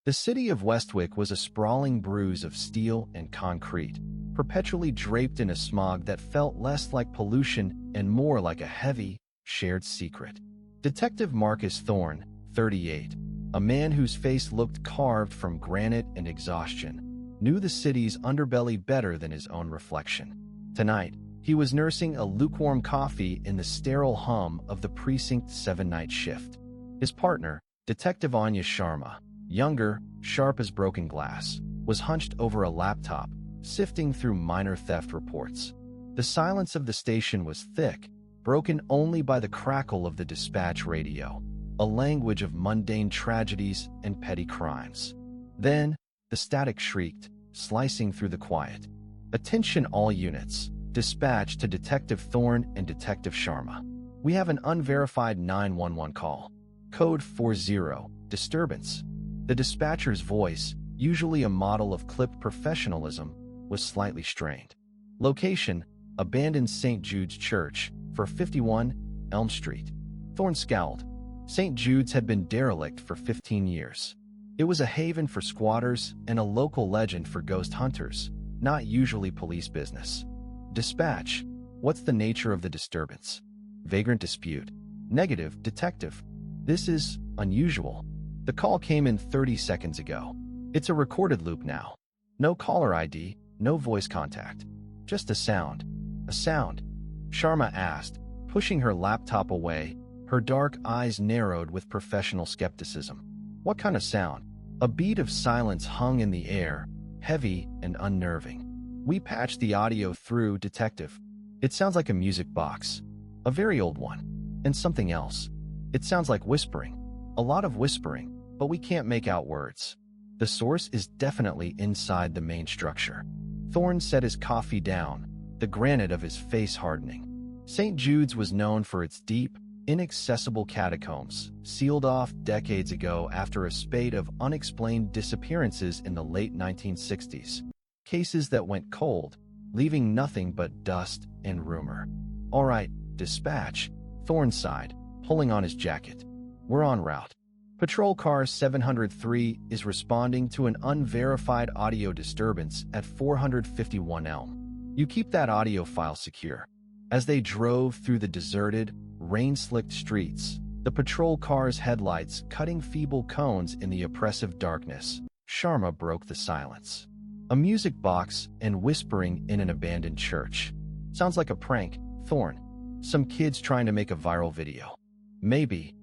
The city of Westwick was a sprawling bruise of steel and concrete, perpetually draped in a smog that felt less like pollution and more like a heavy, shared secret. Detective Marcus Thorne, 38, a man whose face looked carved from granite and exhaustion, knew the city's underbelly better than his own reflection. Tonight, he was nursing a lukewarm coffee in the sterile hum of the Precinct 7 night shift. His partner, Detective Anya Sharma, younger, sharp as broken glass, was hunched over a laptop, sifting through minor theft reports. The silence of the station was thick, broken only by the crackle of the dispatch radio, a language of mundane tragedies and petty crimes. Then, the static shrieked, slicing through the quiet. "Attention all units. Dispatch to Detective Thorne and Detective Sharma. We have an unverified 911 call. Code 40, disturbance." The dispatcher's voice, usually a model of clipped professionalism, was slightly strained. Location, abandoned St. Jude's Church, for 51 Elm Street. Thorne scowled. St. Jude's had been derelict for 15 years. It was a haven for squatters and a local legend for ghost hunters, not usually police business. Dispatch, what's the nature of the disturbance? Vagrant dispute. Negative, detective. This is unusual. The call came in 30 seconds ago. It's a recorded loop now. No caller ID, no voice contact. Just a sound. A sound? Sharma asked, pushing her laptop away, her dark eyes narrowed with professional skepticism. What kind of sound? A beat of silence hung in the air, heavy and unnerving. We patched the audio through, detective. It sounds like a music box. A very old one. And something else. It sounds like whispering. A lot of whispering, but we can't make out words. The source is definitely inside the main structure. Thorne set his coffee down, the granite of his face hardening. St. Jude's was known for its deep, inaccessible catacombs, sealed off decades ago after a spate of unexplained disappearances in the late 1960s. Cases that went cold, leaving nothing but dust and rumor. "All right, dispatch," Thorne sighed, pulling on his jacket. "We're en route. Patrol Car 703 is responding to an unverified audio disturbance at 451 Elm. You keep that audio file secure." As they drove through the deserted, rain-slicked streets, the patrol car's headlights cutting feeble cones in the oppressive darkness, Sharma broke the silence. "A music box and whispering in an abandoned church. Sounds like a prank, Thorne. Some kids trying to make a viral video." "Maybe,"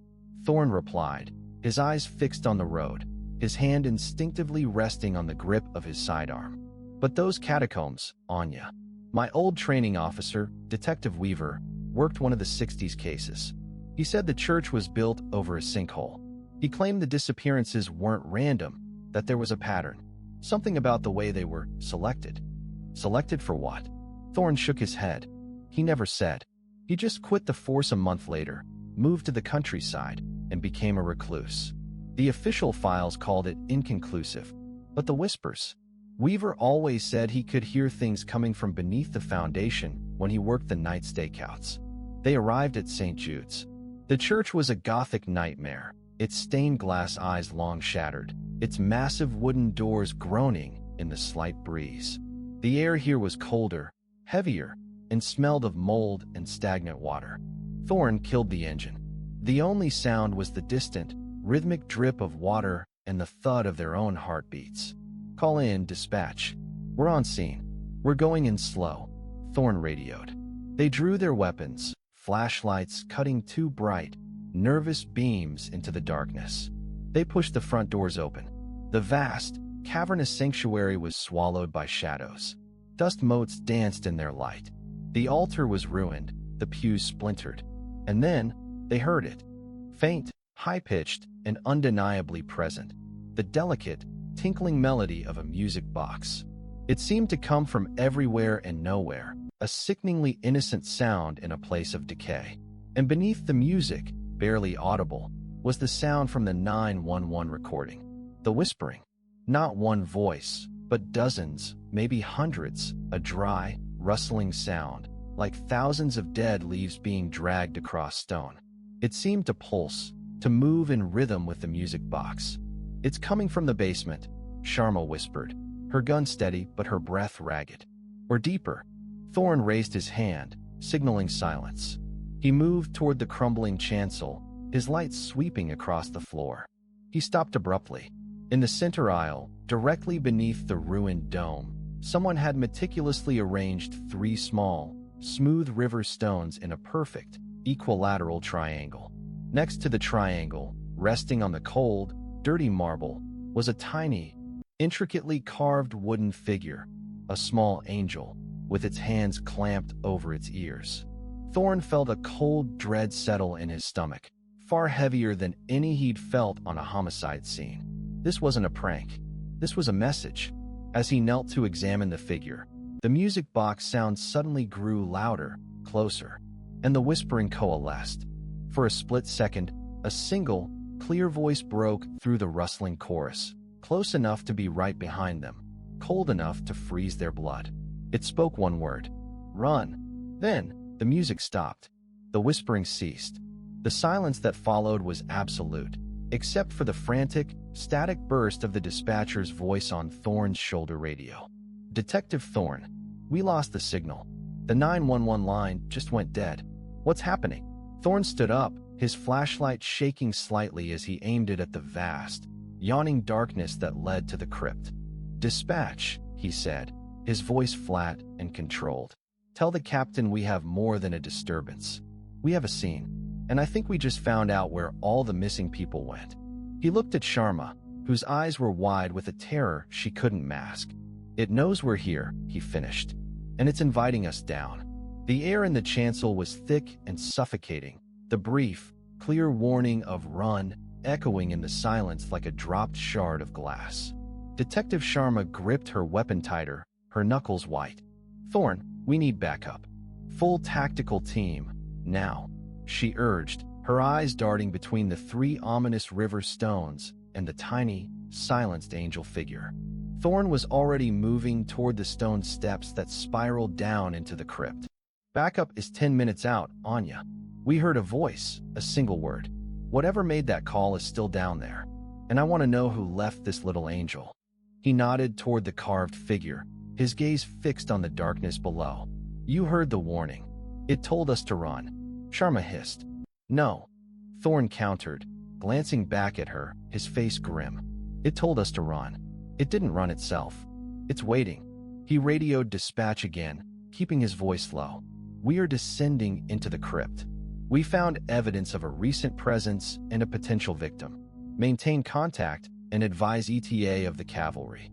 Thorne replied, his eyes fixed on the road, his hand instinctively resting on the grip of his sidearm. "But those catacombs, Anya. My old training officer, Detective Weaver, worked one of the 60s cases. He said the church was built over a sinkhole. He claimed the disappearances weren't random, that there was a pattern. Something about the way they were selected." "Selected for what?" Thorne shook his head. He never said. He just quit the force a month later, moved to the countryside, and became a recluse. The official files called it inconclusive. But the whispers? Weaver always said he could hear things coming from beneath the foundation when he worked the night stakeouts. They arrived at St. Jude's. The church was a Gothic nightmare, its stained glass eyes long shattered, its massive wooden doors groaning in the slight breeze. The air here was colder, heavier, and smelled of mold and stagnant water. Thorne killed the engine. The only sound was the distant, rhythmic drip of water and the thud of their own heartbeats. "Call in, dispatch. We're on scene. We're going in slow," Thorne radioed. They drew their weapons, flashlights cutting two bright, nervous beams into the darkness. They pushed the front doors open. The vast, cavernous sanctuary was swallowed by shadows. Dust motes danced in their light. The altar was ruined, the pews splintered. And then, they heard it. Faint, high-pitched, and undeniably present. The delicate, tinkling melody of a music box. It seemed to come from everywhere and nowhere, a sickeningly innocent sound in a place of decay. And beneath the music, barely audible, was the sound from the 911 recording. The whispering. Not one voice, but dozens, maybe hundreds, a dry, rustling sound, like thousands of dead leaves being dragged across stone. It seemed to pulse, to move in rhythm with the music box. "It's coming from the basement," Sharma whispered, her gun steady but her breath ragged. "Or deeper." Thorn raised his hand, signaling silence. He moved toward the crumbling chancel, his light sweeping across the floor. He stopped abruptly. In the center aisle, directly beneath the ruined dome, someone had meticulously arranged 3 small, smooth river stones in a perfect, equilateral triangle. Next to the triangle, resting on the cold, dirty marble, was a tiny, intricately carved wooden figure, a small angel, with its hands clamped over its ears. Thorn felt a cold dread settle in his stomach, far heavier than any he'd felt on a homicide scene. This wasn't a prank. This was a message. As he knelt to examine the figure, the music box sound suddenly grew louder, closer, and the whispering coalesced. For a split second, a single, clear voice broke through the rustling chorus, close enough to be right behind them, cold enough to freeze their blood. It spoke one word: "Run." Then, the music stopped. The whispering ceased. The silence that followed was absolute, except for the frantic, static burst of the dispatcher's voice on Thorn's shoulder radio. "Detective Thorn, we lost the signal. The 911 line just went dead. What's happening?" Thorn stood up, his flashlight shaking slightly as he aimed it at the vast, yawning darkness that led to the crypt. "Dispatch," he said, his voice flat and controlled. "Tell the captain we have more than a disturbance. We have a scene, and I think we just found out where all the missing people went." He looked at Sharma, whose eyes were wide with a terror she couldn't mask. "It knows we're here," he finished, "and it's inviting us down." The air in the chancel was thick and suffocating, the brief, clear warning of "run" echoing in the silence like a dropped shard of glass. Detective Sharma gripped her weapon tighter, her knuckles white. "Thorn, we need backup. Full tactical team, now," she urged, her eyes darting between the 3 ominous river stones and the tiny, silenced angel figure. Thorn was already moving toward the stone steps that spiraled down into the crypt. "Backup is 10 minutes out, Anya." We heard a voice, a single word. "Whatever made that call is still down there, and I want to know who left this little angel." He nodded toward the carved figure, his gaze fixed on the darkness below. "You heard the warning. It told us to run," Sharma hissed. "No," Thorn countered, glancing back at her, his face grim. "It told us to run. It didn't run itself. It's waiting." He radioed dispatch again, keeping his voice low. "We are descending into the crypt. We found evidence of a recent presence and a potential victim. Maintain contact and advise ETA of the cavalry."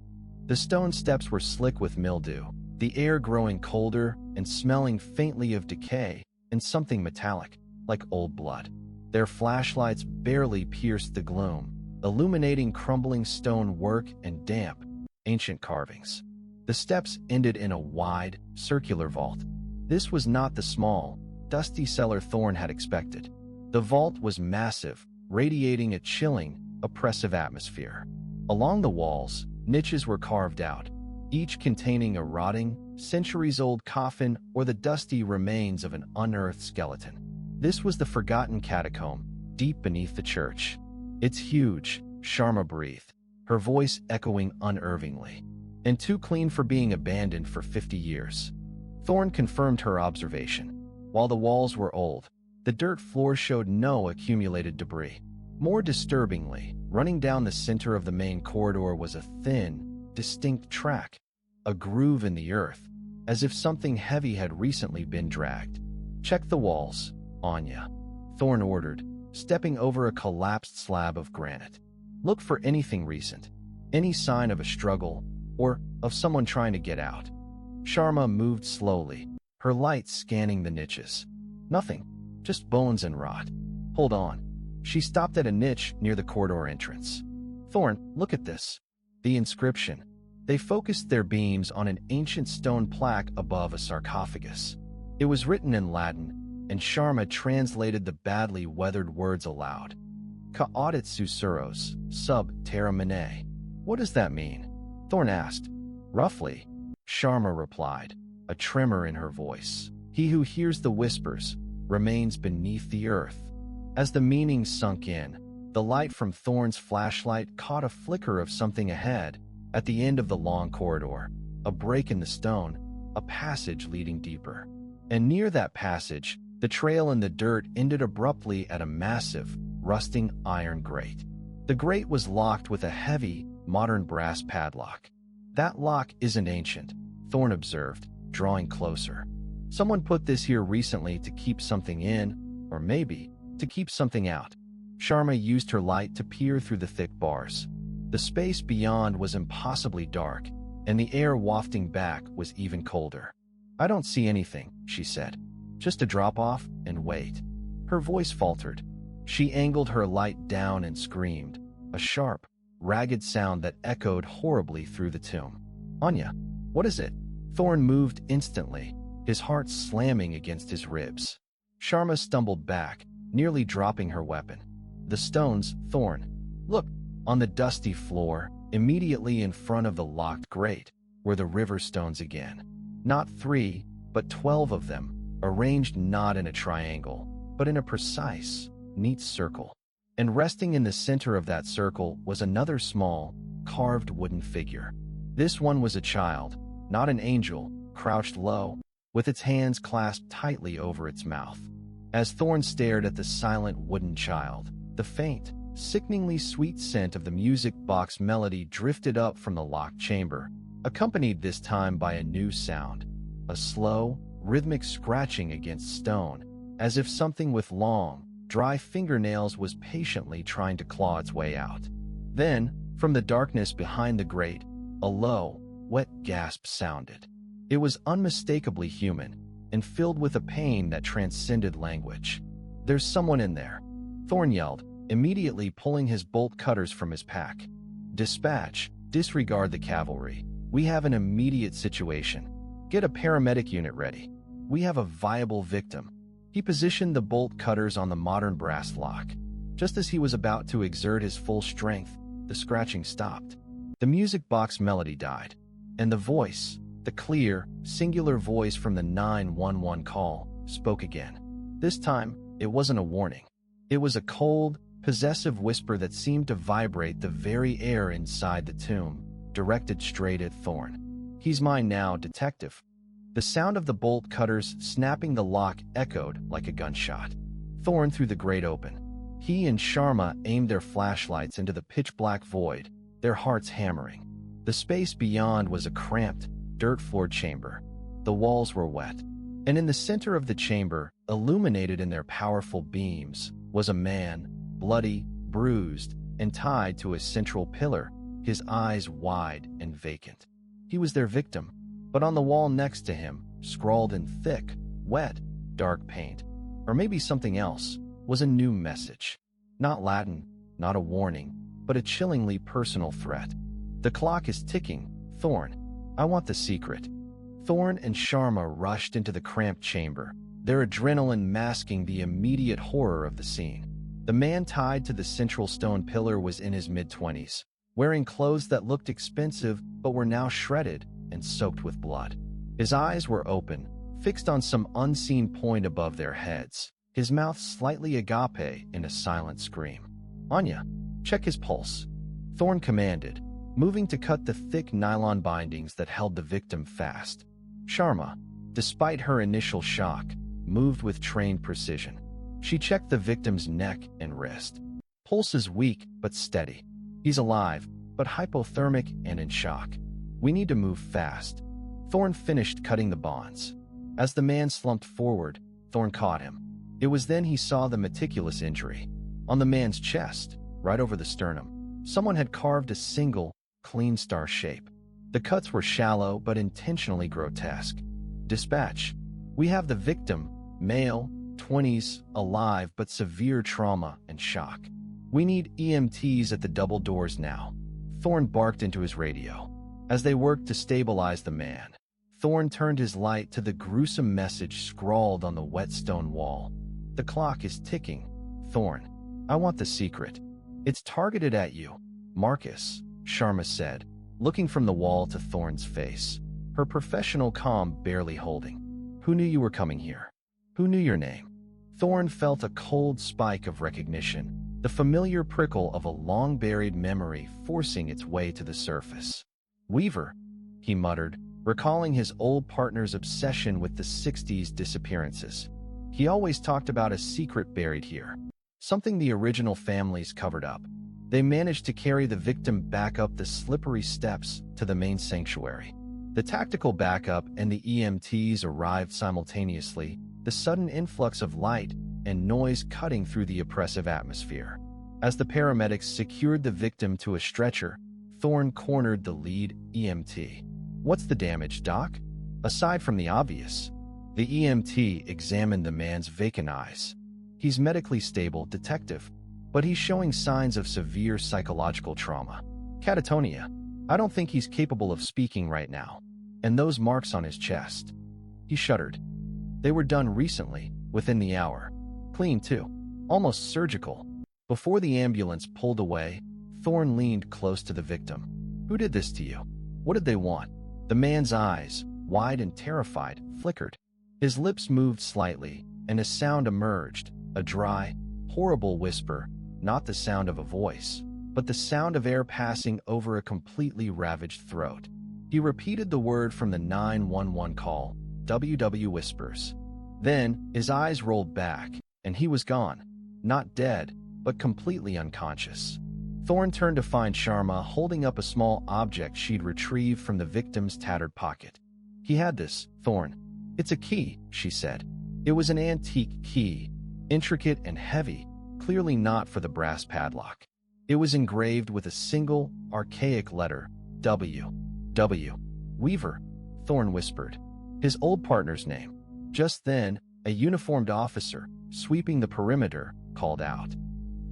The stone steps were slick with mildew, the air growing colder and smelling faintly of decay and something metallic, like old blood. Their flashlights barely pierced the gloom, illuminating crumbling stone work and damp, ancient carvings. The steps ended in a wide, circular vault. This was not the small, dusty cellar Thorn had expected. The vault was massive, radiating a chilling, oppressive atmosphere. Along the walls, niches were carved out, each containing a rotting, centuries-old coffin or the dusty remains of an unearthed skeleton. This was the forgotten catacomb, deep beneath the church. "It's huge," Sharma breathed, her voice echoing unervingly. "And too clean for being abandoned for 50 years. Thorn confirmed her observation. While the walls were old, the dirt floor showed no accumulated debris. More disturbingly, running down the center of the main corridor was a thin, distinct track, a groove in the earth, as if something heavy had recently been dragged. "Check the walls, Anya," Thorn ordered, stepping over a collapsed slab of granite. "Look for anything recent, any sign of a struggle, or of someone trying to get out." Sharma moved slowly, her light scanning the niches. "Nothing, just bones and rot." "Hold on." She stopped at a niche near the corridor entrance. "Thorn, look at this." The inscription. They focused their beams on an ancient stone plaque above a sarcophagus. It was written in Latin, and Sharma translated the badly weathered words aloud. "Ca audit susurros, sub terra mene." "What does that mean?" Thorn asked. "Roughly," Sharma replied, a tremor in her voice. "He who hears the whispers remains beneath the earth." As the meaning sunk in, The light from Thorn's flashlight caught a flicker of something ahead, at the end of the long corridor, a break in the stone, a passage leading deeper. And near that passage, the trail in the dirt ended abruptly at a massive, rusting iron grate. The grate was locked with a heavy, modern brass padlock. That lock isn't ancient, Thorn observed, drawing closer. Someone put this here recently to keep something in, or maybe to keep something out. Sharma used her light to peer through the thick bars. The space beyond was impossibly dark, and the air wafting back was even colder. "I don't see anything," she said. "Just a drop-off and wait." Her voice faltered. She angled her light down and screamed, a sharp, ragged sound that echoed horribly through the tomb. "Anya, what is it?" Thorn moved instantly, his heart slamming against his ribs. Sharma stumbled back, nearly dropping her weapon. "The stones, Thorn. Look." On the dusty floor, immediately in front of the locked grate, were the river stones again. Not 3, but 12 of them, arranged not in a triangle, but in a precise, neat circle. And resting in the center of that circle was another small, carved wooden figure. This one was a child, not an angel, crouched low, with its hands clasped tightly over its mouth. As Thorn stared at the silent wooden child, the faint, sickeningly sweet scent of the music box melody drifted up from the locked chamber, accompanied this time by a new sound, a slow, rhythmic scratching against stone, as if something with long, dry fingernails was patiently trying to claw its way out. Then, from the darkness behind the grate, a low, wet gasp sounded. It was unmistakably human, and filled with a pain that transcended language. "There's someone in there," Thorn yelled, immediately pulling his bolt cutters from his pack. "Dispatch, disregard the cavalry. We have an immediate situation. Get a paramedic unit ready. We have a viable victim." He positioned the bolt cutters on the modern brass lock. Just as he was about to exert his full strength, the scratching stopped. The music box melody died, and the voice, the clear, singular voice from the 911 call, spoke again. This time, it wasn't a warning. It was a cold, possessive whisper that seemed to vibrate the very air inside the tomb, directed straight at Thorn. "He's mine now, detective." The sound of the bolt cutters snapping the lock echoed like a gunshot. Thorn threw the grate open. He and Sharma aimed their flashlights into the pitch-black void, their hearts hammering. The space beyond was a cramped, dirt-floored chamber. The walls were wet, and in the center of the chamber, illuminated in their powerful beams, was a man, bloody, bruised, and tied to a central pillar, his eyes wide and vacant. He was their victim, but on the wall next to him, scrawled in thick, wet, dark paint, or maybe something else, was a new message. Not Latin, not a warning, but a chillingly personal threat. "The clock is ticking, Thorn. I want the secret." Thorn and Sharma rushed into the cramped chamber, their adrenaline masking the immediate horror of the scene. The man tied to the central stone pillar was in his mid-20s, wearing clothes that looked expensive but were now shredded and soaked with blood. His eyes were open, fixed on some unseen point above their heads, his mouth slightly agape in a silent scream. "Anya, check his pulse," Thorn commanded, moving to cut the thick nylon bindings that held the victim fast. Sharma, despite her initial shock, moved with trained precision. She checked the victim's neck and wrist. "Pulse is weak but steady. He's alive, but hypothermic and in shock. We need to move fast." Thorn finished cutting the bonds. As the man slumped forward, Thorn caught him. It was then he saw the meticulous injury. On the man's chest, right over the sternum, someone had carved a single, clean star shape. The cuts were shallow but intentionally grotesque. "Dispatch. We have the victim, male, 20s, alive but severe trauma and shock. We need EMTs at the double doors now." Thorn barked into his radio. As they worked to stabilize the man, Thorn turned his light to the gruesome message scrawled on the wet stone wall. "The clock is ticking, Thorn. I want the secret. It's targeted at you, Marcus," Sharma said, looking from the wall to Thorn's face, her professional calm barely holding. "Who knew you were coming here? Who knew your name?" Thorn felt a cold spike of recognition, the familiar prickle of a long-buried memory forcing its way to the surface. "Weaver," he muttered, recalling his old partner's obsession with the 60s disappearances. He always talked about a secret buried here, something the original families covered up. They managed to carry the victim back up the slippery steps to the main sanctuary. The tactical backup and the EMTs arrived simultaneously, the sudden influx of light and noise cutting through the oppressive atmosphere. As the paramedics secured the victim to a stretcher, Thorne cornered the lead EMT. "What's the damage, Doc?" "Aside from the obvious." The EMT examined the man's vacant eyes. "He's medically stable, Detective, but he's showing signs of severe psychological trauma. Catatonia. I don't think he's capable of speaking right now. And those marks on his chest." He shuddered. "They were done recently, within the hour. Clean, too. Almost surgical." Before the ambulance pulled away, Thorne leaned close to the victim. "Who did this to you? What did they want?" The man's eyes, wide and terrified, flickered. His lips moved slightly, and a sound emerged, a dry, horrible whisper, not the sound of a voice, but the sound of air passing over a completely ravaged throat. He repeated the word from the 911 call, "WW whispers." Then, his eyes rolled back, and he was gone. Not dead, but completely unconscious. Thorne turned to find Sharma holding up a small object she'd retrieved from the victim's tattered pocket. "He had this, Thorne. It's a key," she said. It was an antique key, intricate and heavy, clearly not for the brass padlock. It was engraved with a single, archaic letter, W. "W. Weaver," Thorne whispered. His old partner's name. Just then, a uniformed officer, sweeping the perimeter, called out,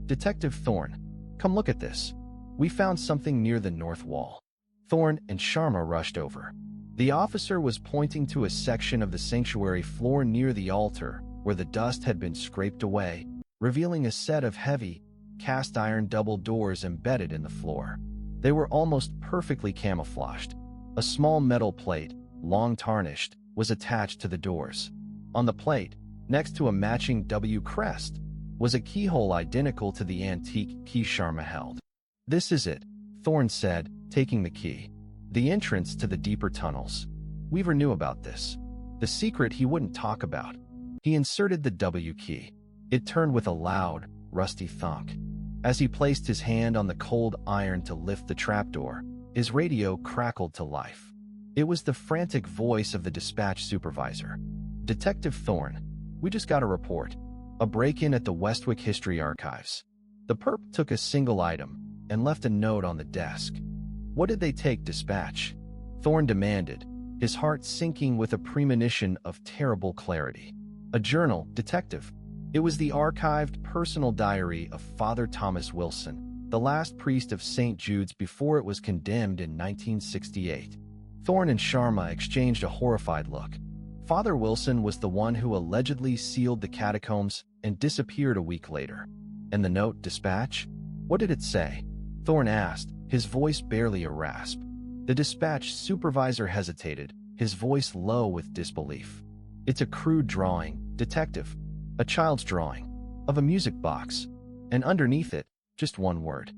"Detective Thorne, come look at this. We found something near the north wall." Thorne and Sharma rushed over. The officer was pointing to a section of the sanctuary floor near the altar, where the dust had been scraped away, revealing a set of heavy, cast-iron double doors embedded in the floor. They were almost perfectly camouflaged. A small metal plate, long tarnished, was attached to the doors. On the plate, next to a matching W crest, was a keyhole identical to the antique key Sharma held. "This is it," Thorne said, taking the key. "The entrance to the deeper tunnels." Weaver knew about this. The secret he wouldn't talk about. He inserted the W key. It turned with a loud, rusty thunk. As he placed his hand on the cold iron to lift the trapdoor, his radio crackled to life. It was the frantic voice of the dispatch supervisor. "Detective Thorne, we just got a report. A break-in at the Westwick History Archives." The perp took a single item and left a note on the desk. "What did they take, dispatch?" Thorne demanded, his heart sinking with a premonition of terrible clarity. "A journal, Detective. It was the archived personal diary of Father Thomas Wilson, the last priest of St. Jude's before it was condemned in 1968. Thorne and Sharma exchanged a horrified look. Father Wilson was the one who allegedly sealed the catacombs and disappeared a week later. And the note, dispatch? What did it say? Thorne asked, his voice barely a rasp. The dispatch supervisor hesitated, his voice low with disbelief. "It's a crude drawing, Detective. A child's drawing. Of a music box. And underneath it, just one word.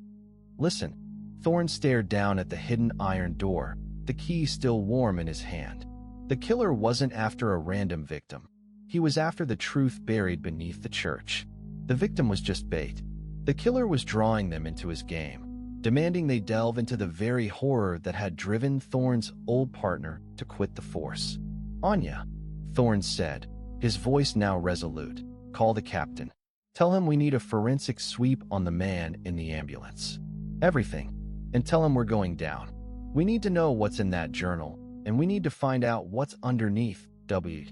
Listen." Thorne stared down at the hidden iron door, the key still warm in his hand. The killer wasn't after a random victim. He was after the truth buried beneath the church. The victim was just bait. The killer was drawing them into his game, demanding they delve into the very horror that had driven Thorne's old partner to quit the force. "Anya," Thorne said, his voice now resolute, "call the captain. Tell him we need a forensic sweep on the man in the ambulance. Everything. And tell him we're going down. We need to know what's in that journal, and we need to find out what's underneath, W."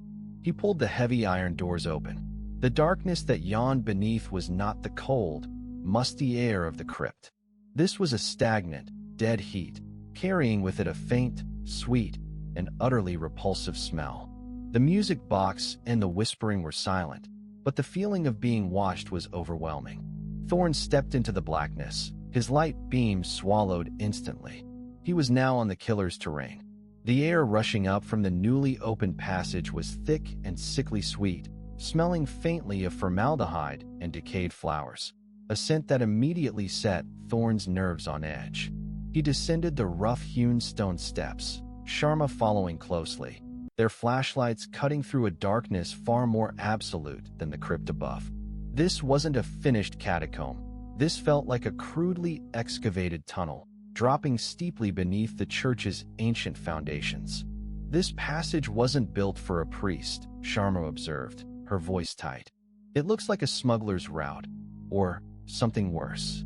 He pulled the heavy iron doors open. The darkness that yawned beneath was not the cold, musty air of the crypt. This was a stagnant, dead heat, carrying with it a faint, sweet, and utterly repulsive smell. The music box and the whispering were silent, but the feeling of being watched was overwhelming. Thorne stepped into the blackness, his light beam swallowed instantly. He was now on the killer's terrain. The air rushing up from the newly opened passage was thick and sickly sweet, smelling faintly of formaldehyde and decayed flowers. a scent that immediately set Thorne's nerves on edge. He descended the rough-hewn stone steps, Sharma following closely, their flashlights cutting through a darkness far more absolute than the crypt above. This wasn't a finished catacomb. This felt like a crudely excavated tunnel, dropping steeply beneath the church's ancient foundations. This passage wasn't built for a priest, Sharma observed, her voice tight. It looks like a smuggler's route, or something worse.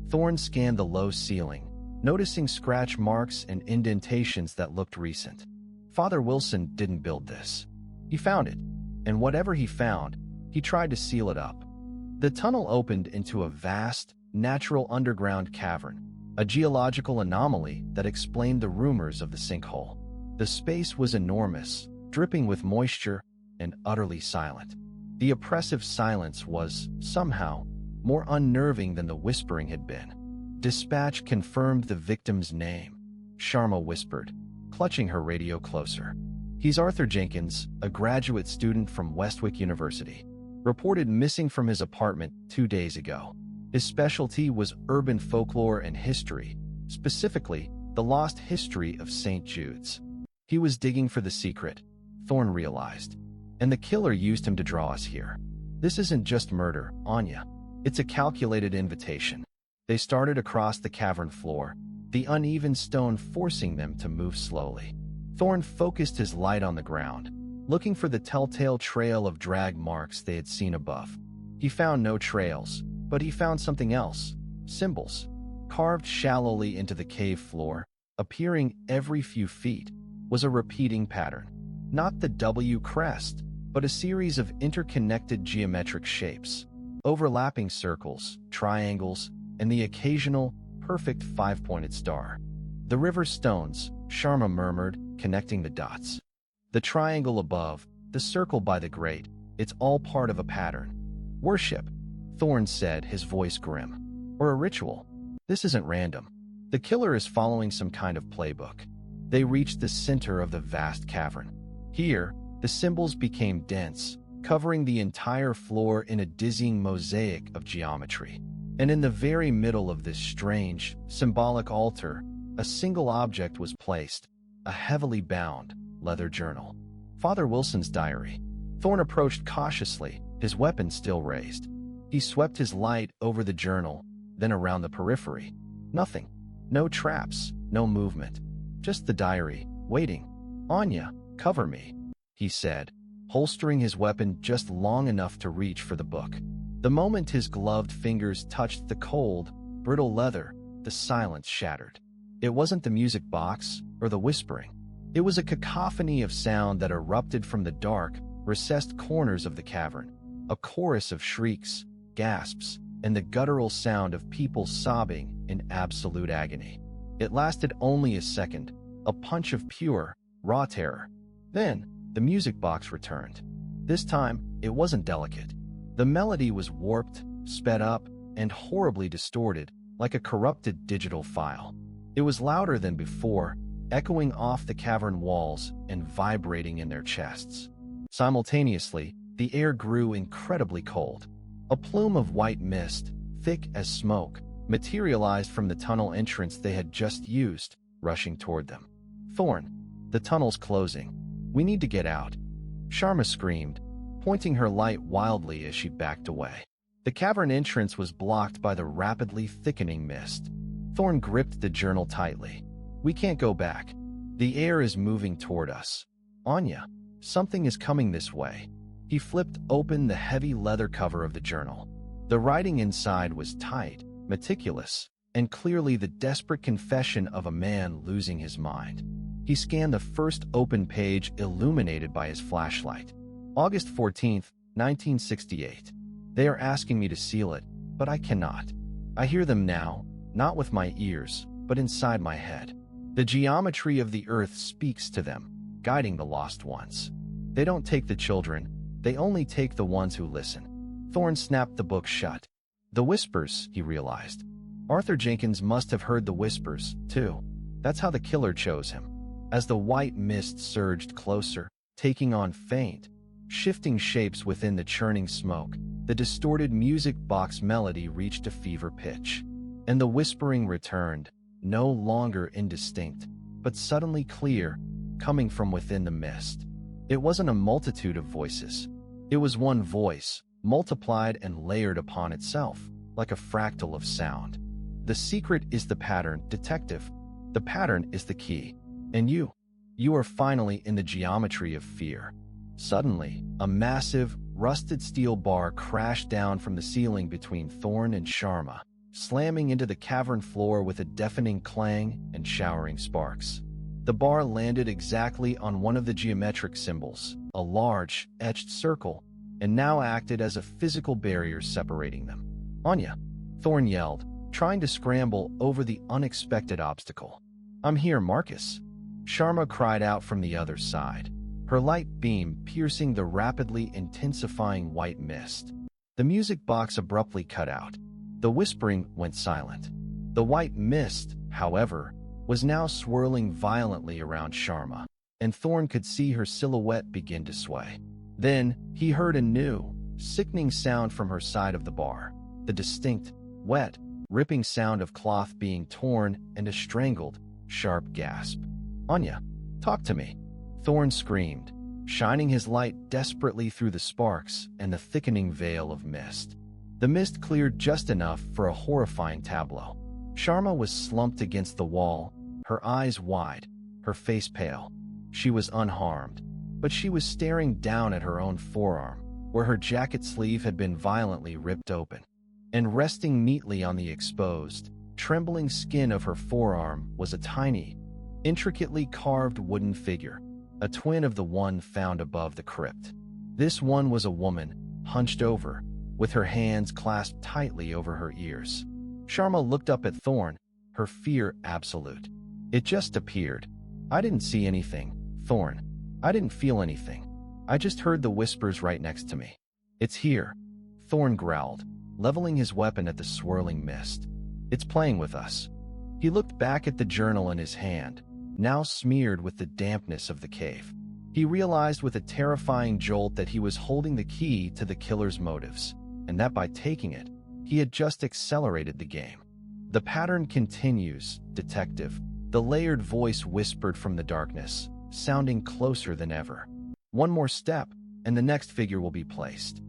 Thorne scanned the low ceiling, noticing scratch marks and indentations that looked recent. Father Wilson didn't build this. He found it, and whatever he found, he tried to seal it up. The tunnel opened into a vast, natural underground cavern, a geological anomaly that explained the rumors of the sinkhole. The space was enormous, dripping with moisture, and utterly silent. The oppressive silence was, somehow, more unnerving than the whispering had been. Dispatch confirmed the victim's name, Sharma whispered, clutching her radio closer. He's Arthur Jenkins, a graduate student from Westwick University, reported missing from his apartment 2 days ago. His specialty was urban folklore and history, specifically the lost history of St. Jude's. He was digging for the secret, Thorne realized, and the killer used him to draw us here. This isn't just murder, Anya. It's a calculated invitation. They started across the cavern floor, the uneven stone forcing them to move slowly. Thorne focused his light on the ground, looking for the telltale trail of drag marks they had seen above. He found no trails, but he found something else: symbols, carved shallowly into the cave floor, appearing every few feet, was a repeating pattern. Not the W crest, but a series of interconnected geometric shapes, overlapping circles, triangles, and the occasional, perfect five-pointed star. The river stones, Sharma murmured, connecting the dots. The triangle above, the circle by the grate, it's all part of a pattern. Worship, Thorne said, his voice grim. Or a ritual. This isn't random. The killer is following some kind of playbook. They reached the center of the vast cavern. Here, the symbols became dense, covering the entire floor in a dizzying mosaic of geometry. And in the very middle of this strange, symbolic altar, a single object was placed, a heavily bound, leather journal. Father Wilson's diary. Thorne approached cautiously, his weapon still raised. He swept his light over the journal, then around the periphery. Nothing. No traps, no movement. Just the diary, waiting. Anya, cover me, he said, holstering his weapon just long enough to reach for the book. The moment his gloved fingers touched the cold, brittle leather, the silence shattered. It wasn't the music box or the whispering. It was a cacophony of sound that erupted from the dark, recessed corners of the cavern, a chorus of shrieks, gasps, and the guttural sound of people sobbing in absolute agony. It lasted only a second, a punch of pure, raw terror. Then, the music box returned. This time, it wasn't delicate. The melody was warped, sped up, and horribly distorted, like a corrupted digital file. It was louder than before, echoing off the cavern walls and vibrating in their chests. Simultaneously, the air grew incredibly cold. A plume of white mist, thick as smoke, materialized from the tunnel entrance they had just used, rushing toward them. Thorne, the tunnel's closing. We need to get out, Sharma screamed, pointing her light wildly as she backed away. The cavern entrance was blocked by the rapidly thickening mist. Thorne gripped the journal tightly. We can't go back. The air is moving toward us. Anya, something is coming this way. He flipped open the heavy leather cover of the journal. The writing inside was tight, meticulous, and clearly the desperate confession of a man losing his mind. He scanned the first open page illuminated by his flashlight. August 14th, 1968. They are asking me to seal it, but I cannot. I hear them now, not with my ears, but inside my head. The geometry of the earth speaks to them, guiding the lost ones. They don't take the children, they only take the ones who listen. Thorne snapped the book shut. The whispers, he realized. Arthur Jenkins must have heard the whispers, too. That's how the killer chose him. As the white mist surged closer, taking on faint, shifting shapes within the churning smoke, the distorted music box melody reached a fever pitch, and the whispering returned, no longer indistinct, but suddenly clear, coming from within the mist. It wasn't a multitude of voices. It was one voice, multiplied and layered upon itself, like a fractal of sound. The secret is the pattern, detective. The pattern is the key. And you are finally in the geometry of fear. Suddenly, a massive, rusted steel bar crashed down from the ceiling between Thorn and Sharma, slamming into the cavern floor with a deafening clang and showering sparks. The bar landed exactly on one of the geometric symbols, a large, etched circle, and now acted as a physical barrier separating them. "Anya!" Thorn yelled, trying to scramble over the unexpected obstacle. "I'm here, Marcus!" Sharma cried out from the other side, her light beam piercing the rapidly intensifying white mist. The music box abruptly cut out. The whispering went silent. The white mist, however, was now swirling violently around Sharma, and Thorn could see her silhouette begin to sway. Then he heard a new, sickening sound from her side of the bar, the distinct, wet, ripping sound of cloth being torn and a strangled, sharp gasp. "Anya, talk to me!" Thorn screamed, shining his light desperately through the sparks and the thickening veil of mist. The mist cleared just enough for a horrifying tableau. Sharma was slumped against the wall, her eyes wide, her face pale. She was unharmed, but she was staring down at her own forearm, where her jacket sleeve had been violently ripped open. And resting neatly on the exposed, trembling skin of her forearm was a tiny, intricately carved wooden figure, a twin of the one found above the crypt. This one was a woman, hunched over, with her hands clasped tightly over her ears. Sharma looked up at Thorn, her fear absolute. "It just appeared. I didn't see anything, Thorn. I didn't feel anything. I just heard the whispers right next to me. It's here," Thorn growled, leveling his weapon at the swirling mist. "It's playing with us." He looked back at the journal in his hand, now smeared with the dampness of the cave. He realized with a terrifying jolt that he was holding the key to the killer's motives, and that by taking it, he had just accelerated the game. "The pattern continues, detective," the layered voice whispered from the darkness, sounding closer than ever. "One more step, and the next figure will be placed."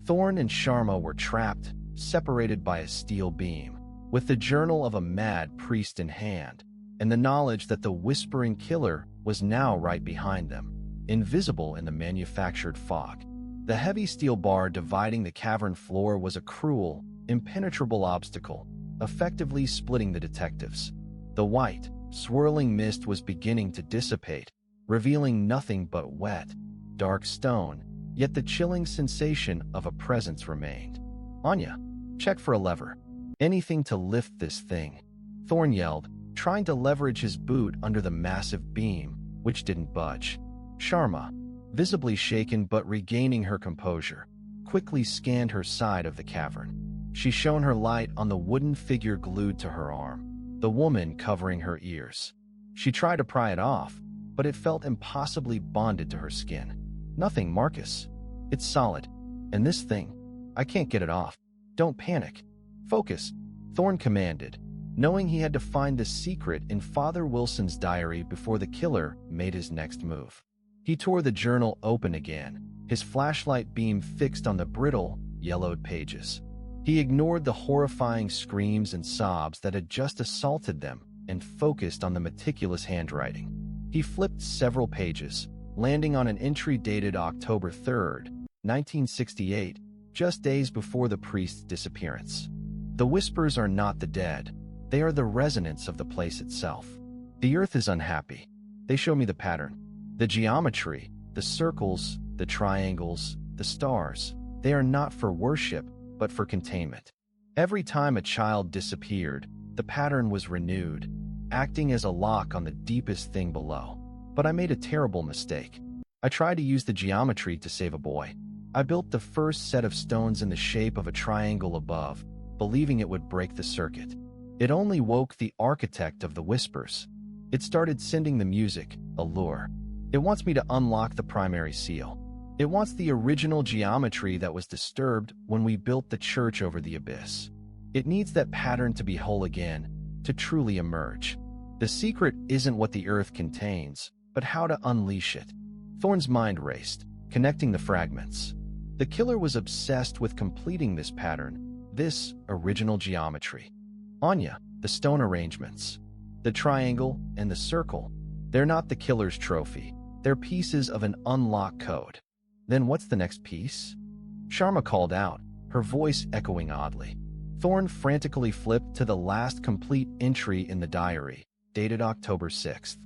Thorn and Sharma were trapped, separated by a steel beam, with the journal of a mad priest in hand, and the knowledge that the whispering killer was now right behind them, invisible in the manufactured fog. The heavy steel bar dividing the cavern floor was a cruel, impenetrable obstacle, effectively splitting the detectives. The white, swirling mist was beginning to dissipate, revealing nothing but wet, dark stone, yet the chilling sensation of a presence remained. "Anya, check for a lever. Anything to lift this thing," Thorn yelled, trying to leverage his boot under the massive beam, which didn't budge. Sharma, visibly shaken but regaining her composure, quickly scanned her side of the cavern. She shone her light on the wooden figure glued to her arm, the woman covering her ears. She tried to pry it off, but it felt impossibly bonded to her skin. "Nothing, Marcus. It's solid. And this thing, I can't get it off. Don't panic. Focus," Thorn commanded, knowing he had to find the secret in Father Wilson's diary before the killer made his next move. He tore the journal open again, his flashlight beam fixed on the brittle, yellowed pages. He ignored the horrifying screams and sobs that had just assaulted them and focused on the meticulous handwriting. He flipped several pages, landing on an entry dated October 3rd, 1968, just days before the priest's disappearance. "The whispers are not the dead. They are the resonance of the place itself. The earth is unhappy. They show me the pattern. The geometry, the circles, the triangles, the stars. They are not for worship, but for containment. Every time a child disappeared, the pattern was renewed, acting as a lock on the deepest thing below. But I made a terrible mistake. I tried to use the geometry to save a boy. I built the first set of stones in the shape of a triangle above, believing it would break the circuit. It only woke the architect of the whispers. It started sending the music, a lure. It wants me to unlock the primary seal. It wants the original geometry that was disturbed when we built the church over the abyss. It needs that pattern to be whole again, to truly emerge. The secret isn't what the earth contains, but how to unleash it. Thorne's mind raced, connecting the fragments. The killer was obsessed with completing this pattern, this original geometry. Anya, the stone arrangements, the triangle and the circle, they're not the killer's trophy. They're pieces of an unlocked code. Then what's the next piece? Sharma called out, her voice echoing oddly. Thorne frantically flipped to the last complete entry in the diary, dated October 6th.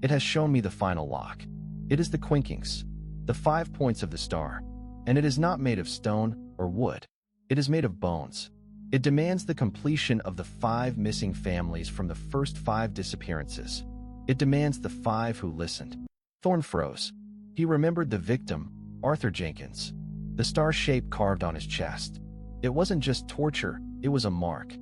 It has shown me the final lock. It is the quinkings, the 5 points of the star, and it is not made of stone or wood. It is made of bones. It demands the completion of the 5 missing families from the first 5 disappearances. It demands the 5 who listened. Thorne froze. He remembered the victim, Arthur Jenkins. The star shape carved on his chest. It wasn't just torture, it was a mark.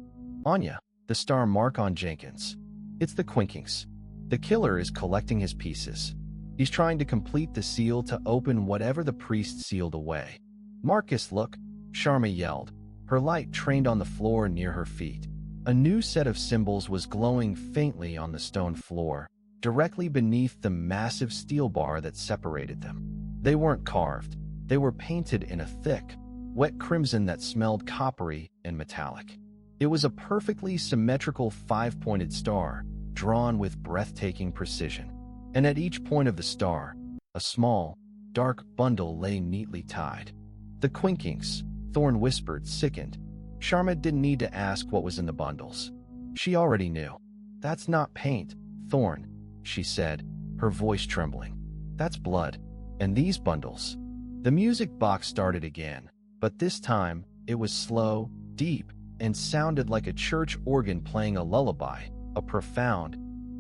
Anya, the star mark on Jenkins. It's the quinkings. The killer is collecting his pieces. He's trying to complete the seal to open whatever the priest sealed away. Marcus, look, Sharma yelled. Her light trained on the floor near her feet. A new set of symbols was glowing faintly on the stone floor, directly beneath the massive steel bar that separated them. They weren't carved. They were painted in a thick, wet crimson that smelled coppery and metallic. It was a perfectly symmetrical 5-pointed star, drawn with breathtaking precision. And at each point of the star, a small, dark bundle lay neatly tied. The quinkings, Thorne whispered, sickened. Sharma didn't need to ask what was in the bundles. She already knew. That's not paint, Thorne, she said, her voice trembling. That's blood. And these bundles. The music box started again, but this time it was slow, deep, and sounded like a church organ playing a lullaby, a profound,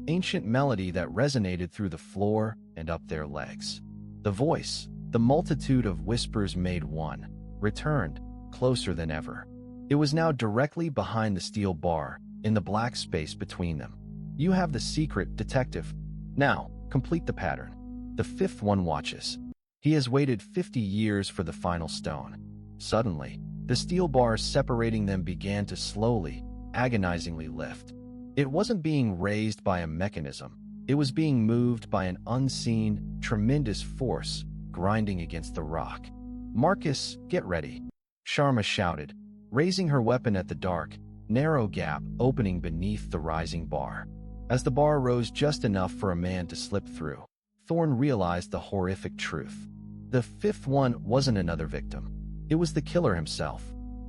ancient melody that resonated through the floor and up their legs. The voice, the multitude of whispers made one, returned, closer than ever. It was now directly behind the steel bar, in the black space between them. You have the secret, detective. Now, complete the pattern. The 5th one watches. He has waited 50 years for the final stone. Suddenly, the steel bars separating them began to slowly, agonizingly lift. It wasn't being raised by a mechanism. It was being moved by an unseen, tremendous force grinding against the rock. Marcus, get ready, Sharma shouted, raising her weapon at the dark, narrow gap opening beneath the rising bar. As the bar rose just enough for a man to slip through, Thorne realized the horrific truth. The 5th one wasn't another victim. It was the killer himself.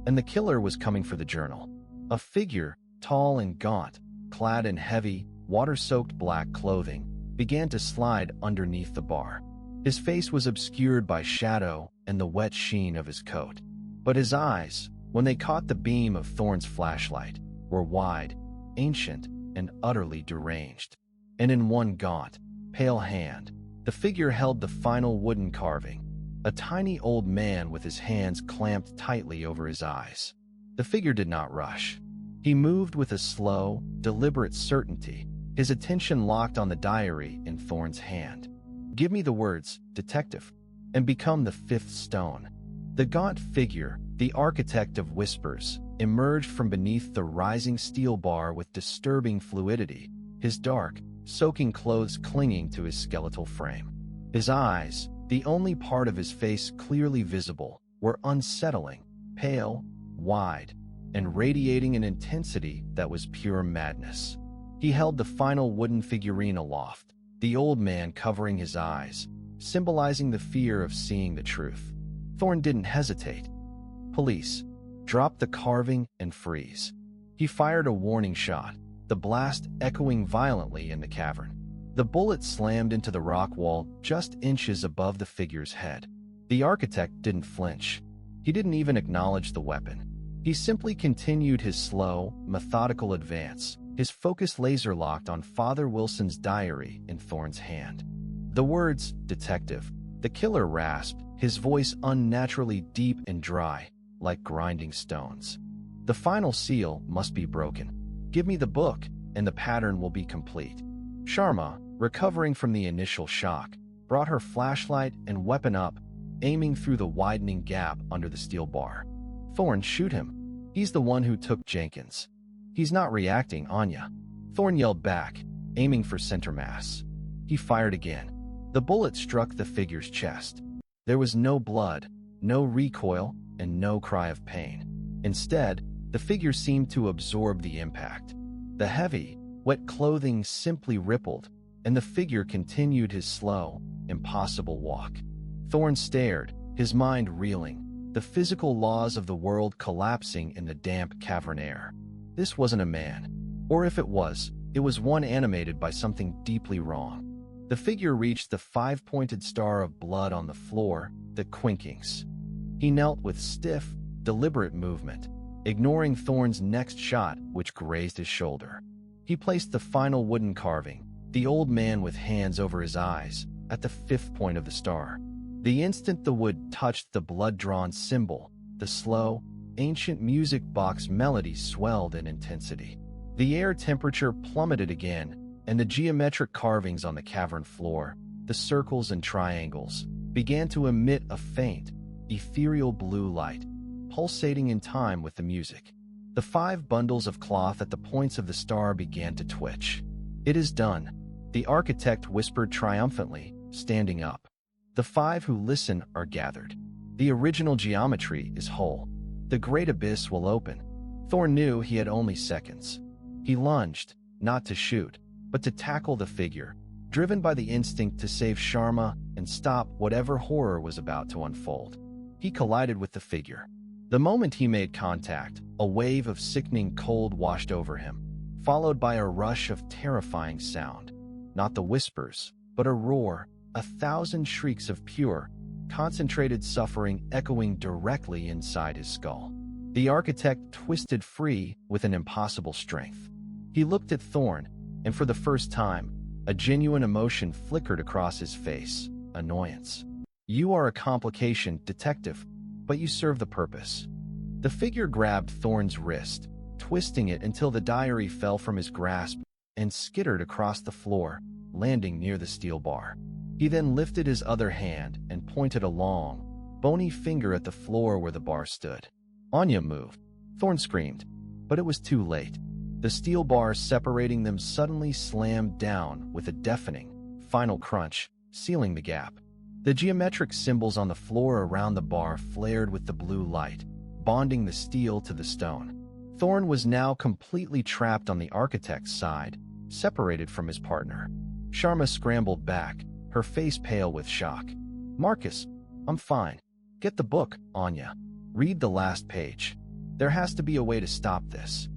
And the killer was coming for the journal. A figure, tall and gaunt, clad in heavy, water-soaked black clothing, began to slide underneath the bar. His face was obscured by shadow and the wet sheen of his coat. But his eyes, when they caught the beam of Thorne's flashlight, were wide, ancient, and utterly deranged. And in one gaunt, pale hand, the figure held the final wooden carving, a tiny old man with his hands clamped tightly over his eyes. The figure did not rush. He moved with a slow, deliberate certainty, his attention locked on the diary in Thorne's hand. Give me the words, detective, and become the 5th stone. The gaunt figure, the architect of whispers, emerged from beneath the rising steel bar with disturbing fluidity, his dark, soaking clothes clinging to his skeletal frame. His eyes, the only part of his face clearly visible, were unsettling, pale, wide, and radiating an intensity that was pure madness. He held the final wooden figurine aloft, the old man covering his eyes, symbolizing the fear of seeing the truth. Thorne didn't hesitate. Police, drop the carving and freeze. He fired a warning shot, the blast echoing violently in the cavern. The bullet slammed into the rock wall just inches above the figure's head. The architect didn't flinch. He didn't even acknowledge the weapon. He simply continued his slow, methodical advance, his focus laser-locked on Father Wilson's diary in Thorne's hand. The words, detective, the killer rasped, his voice unnaturally deep and dry, like grinding stones. The final seal must be broken. Give me the book, and the pattern will be complete. Sharma, recovering from the initial shock, brought her flashlight and weapon up, aiming through the widening gap under the steel bar. Thorn, shoot him. He's the one who took Jenkins. He's not reacting, Anya. Thorn yelled back, aiming for center mass. He fired again. The bullet struck the figure's chest. There was no blood, no recoil, and no cry of pain. Instead, the figure seemed to absorb the impact. The heavy, wet clothing simply rippled, and the figure continued his slow, impossible walk. Thorn stared, his mind reeling, the physical laws of the world collapsing in the damp cavern air. This wasn't a man. Or if it was one animated by something deeply wrong. The figure reached the 5-pointed star of blood on the floor, the quinkings. He knelt with stiff, deliberate movement, ignoring Thorn's next shot, which grazed his shoulder. He placed the final wooden carving, the old man with hands over his eyes, at the 5th point of the star. The instant the wood touched the blood-drawn symbol, the slow, ancient music box melody swelled in intensity. The air temperature plummeted again, and the geometric carvings on the cavern floor, the circles and triangles, began to emit a faint, ethereal blue light, pulsating in time with the music. The 5 bundles of cloth at the points of the star began to twitch. "It is done," the architect whispered triumphantly, standing up. "The 5 who listen are gathered. The original geometry is whole. The great abyss will open." Thorn knew he had only seconds. He lunged, not to shoot, but to tackle the figure, driven by the instinct to save Sharma and stop whatever horror was about to unfold. He collided with the figure. The moment he made contact, a wave of sickening cold washed over him, followed by a rush of terrifying sound. Not the whispers, but a roar, 1,000 shrieks of pure, concentrated suffering echoing directly inside his skull. The architect twisted free with an impossible strength. He looked at Thorn, and for the first time, a genuine emotion flickered across his face: annoyance. "You are a complication, detective, but you serve the purpose." The figure grabbed Thorn's wrist, twisting it until the diary fell from his grasp and skittered across the floor, landing near the steel bar. He then lifted his other hand and pointed a long, bony finger at the floor where the bar stood. Anya moved. Thorn screamed, but it was too late. The steel bar separating them suddenly slammed down with a deafening, final crunch, sealing the gap. The geometric symbols on the floor around the bar flared with the blue light, bonding the steel to the stone. Thorn was now completely trapped on the architect's side, separated from his partner. Sharma scrambled back, her face pale with shock. "Marcus, I'm fine. Get the book, Anya. Read the last page. There has to be a way to stop this."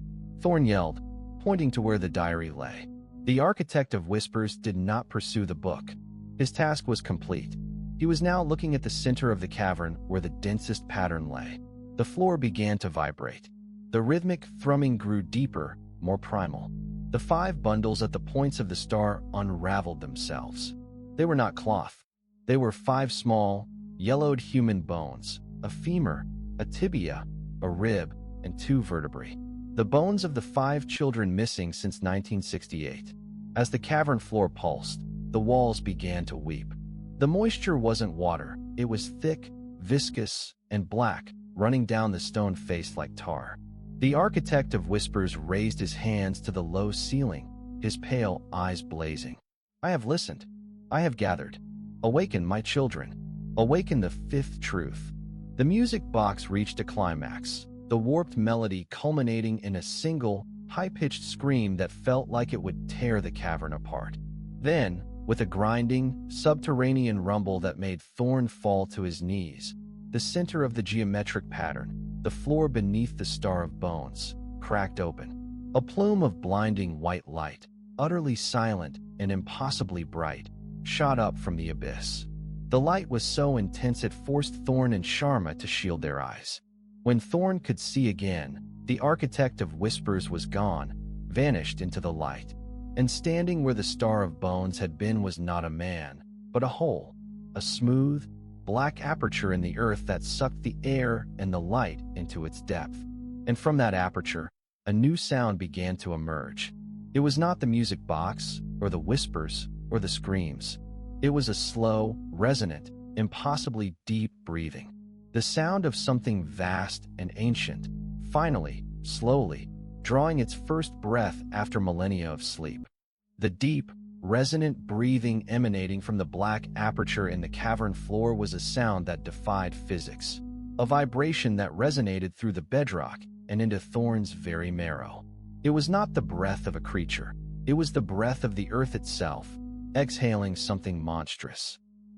Thorn yelled, pointing to where the diary lay. The architect of whispers did not pursue the book. His task was complete. He was now looking at the center of the cavern where the densest pattern lay. The floor began to vibrate. The rhythmic thrumming grew deeper, more primal. The 5 bundles at the points of the star unraveled themselves. They were not cloth. They were 5 small, yellowed human bones, a femur, a tibia, a rib, and 2 vertebrae. The bones of the 5 children missing since 1968. As the cavern floor pulsed, the walls began to weep. The moisture wasn't water, it was thick, viscous, and black, running down the stone face like tar. The architect of whispers raised his hands to the low ceiling, his pale eyes blazing. "I have listened. I have gathered. Awaken, my children. Awaken the 5th truth." The music box reached a climax, the warped melody culminating in a single, high-pitched scream that felt like it would tear the cavern apart. Then, with a grinding, subterranean rumble that made Thorn fall to his knees, the center of the geometric pattern, the floor beneath the star of bones, cracked open. A plume of blinding white light, utterly silent and impossibly bright, shot up from the abyss. The light was so intense it forced Thorn and Sharma to shield their eyes. When Thorn could see again, the architect of whispers was gone, vanished into the light. And standing where the star of bones had been was not a man, but a hole, a smooth, black aperture in the earth that sucked the air and the light into its depth. And from that aperture, a new sound began to emerge. It was not the music box, or the whispers, or the screams. It was a slow, resonant, impossibly deep breathing. The sound of something vast and ancient, finally, slowly, drawing its first breath after millennia of sleep. The deep, resonant breathing emanating from the black aperture in the cavern floor was a sound that defied physics, a vibration that resonated through the bedrock and into Thorn's very marrow. It was not the breath of a creature. It was the breath of the earth itself, exhaling something monstrous.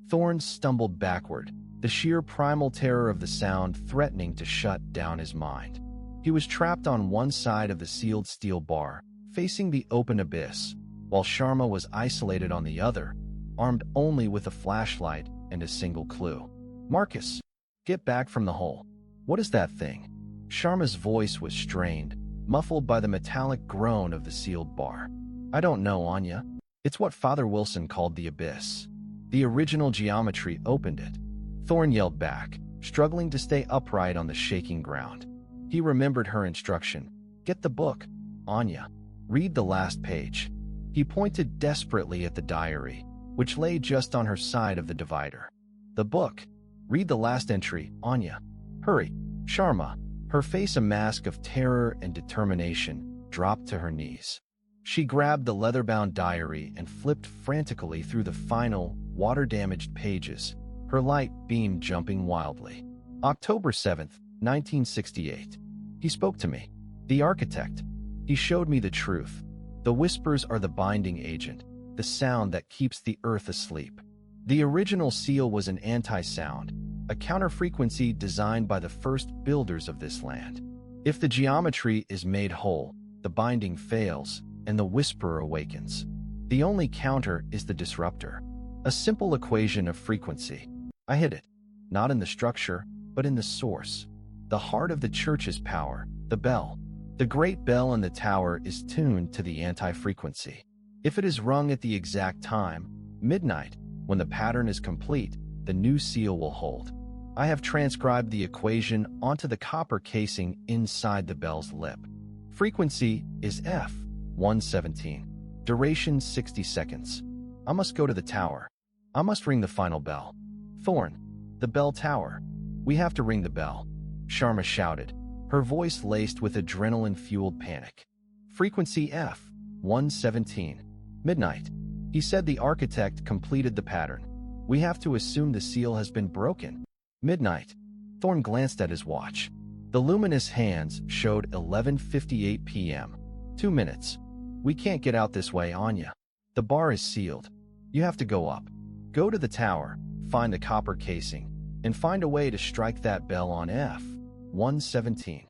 Thorn stumbled backward, the sheer primal terror of the sound threatening to shut down his mind. He was trapped on one side of the sealed steel bar, facing the open abyss, while Sharma was isolated on the other, armed only with a flashlight and a single clue. "Marcus, get back from the hole. What is that thing?" Sharma's voice was strained, muffled by the metallic groan of the sealed bar. "I don't know, Anya. It's what Father Wilson called the abyss. The original geometry opened it." Thorn yelled back, struggling to stay upright on the shaking ground. He remembered her instruction. "Get the book, Anya. Read the last page." He pointed desperately at the diary, which lay just on her side of the divider. "The book. Read the last entry, Anya. Hurry." Sharma, her face a mask of terror and determination, dropped to her knees. She grabbed the leather-bound diary and flipped frantically through the final, water-damaged pages, her light beam jumping wildly. October 7th, 1968. He spoke to me. The architect. He showed me the truth. The whispers are the binding agent, the sound that keeps the earth asleep. The original seal was an anti-sound, a counter-frequency designed by the first builders of this land. If the geometry is made whole, the binding fails, and the whisperer awakens. The only counter is the disruptor. A simple equation of frequency. I hid it, not in the structure, but in the source. The heart of the church's power, the bell. The great bell in the tower is tuned to the anti-frequency. If it is rung at the exact time, midnight, when the pattern is complete, the new seal will hold. I have transcribed the equation onto the copper casing inside the bell's lip. Frequency is F117. Duration 60 seconds. I must go to the tower. I must ring the final bell. Thorn, the bell tower. We have to ring the bell. Sharma shouted, her voice laced with adrenaline-fueled panic. Frequency F117. Midnight. He said the architect completed the pattern. We have to assume the seal has been broken. Midnight. Thorn glanced at his watch. The luminous hands showed 11:58 p.m. 2 minutes. We can't get out this way, Anya. The bar is sealed. You have to go up. Go to the tower, find the copper casing, and find a way to strike that bell on F117.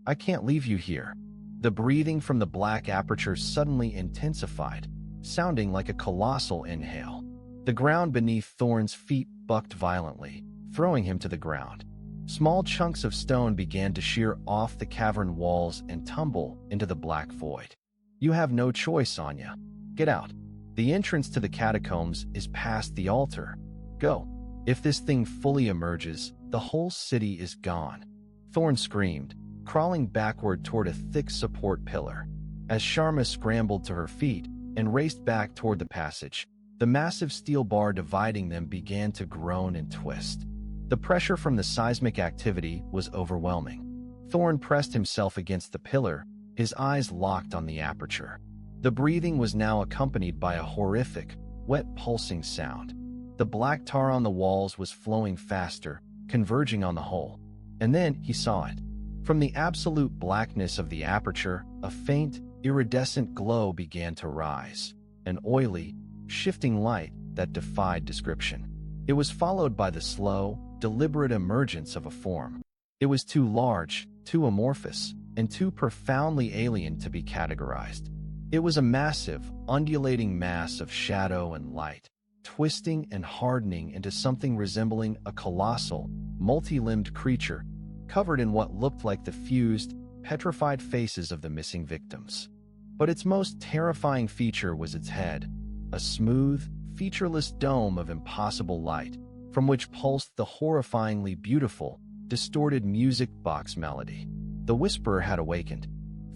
I can't leave you here. The breathing from the black aperture suddenly intensified, sounding like a colossal inhale. The ground beneath Thorn's feet bucked violently, throwing him to the ground. Small chunks of stone began to shear off the cavern walls and tumble into the black void. You have no choice, Anya. Get out. The entrance to the catacombs is past the altar. Go. If this thing fully emerges, the whole city is gone. Thorn screamed, crawling backward toward a thick support pillar. As Sharma scrambled to her feet and raced back toward the passage, the massive steel bar dividing them began to groan and twist. The pressure from the seismic activity was overwhelming. Thorn pressed himself against the pillar, his eyes locked on the aperture. The breathing was now accompanied by a horrific, wet pulsing sound. The black tar on the walls was flowing faster, converging on the hole. And then he saw it. From the absolute blackness of the aperture, a faint, iridescent glow began to rise, an oily, shifting light that defied description. It was followed by the slow, deliberate emergence of a form. It was too large, too amorphous, and too profoundly alien to be categorized. It was a massive, undulating mass of shadow and light, twisting and hardening into something resembling a colossal, multi-limbed creature, covered in what looked like the fused, petrified faces of the missing victims. But its most terrifying feature was its head, a smooth, featureless dome of impossible light, from which pulsed the horrifyingly beautiful, distorted music box melody. The Whisperer had awakened.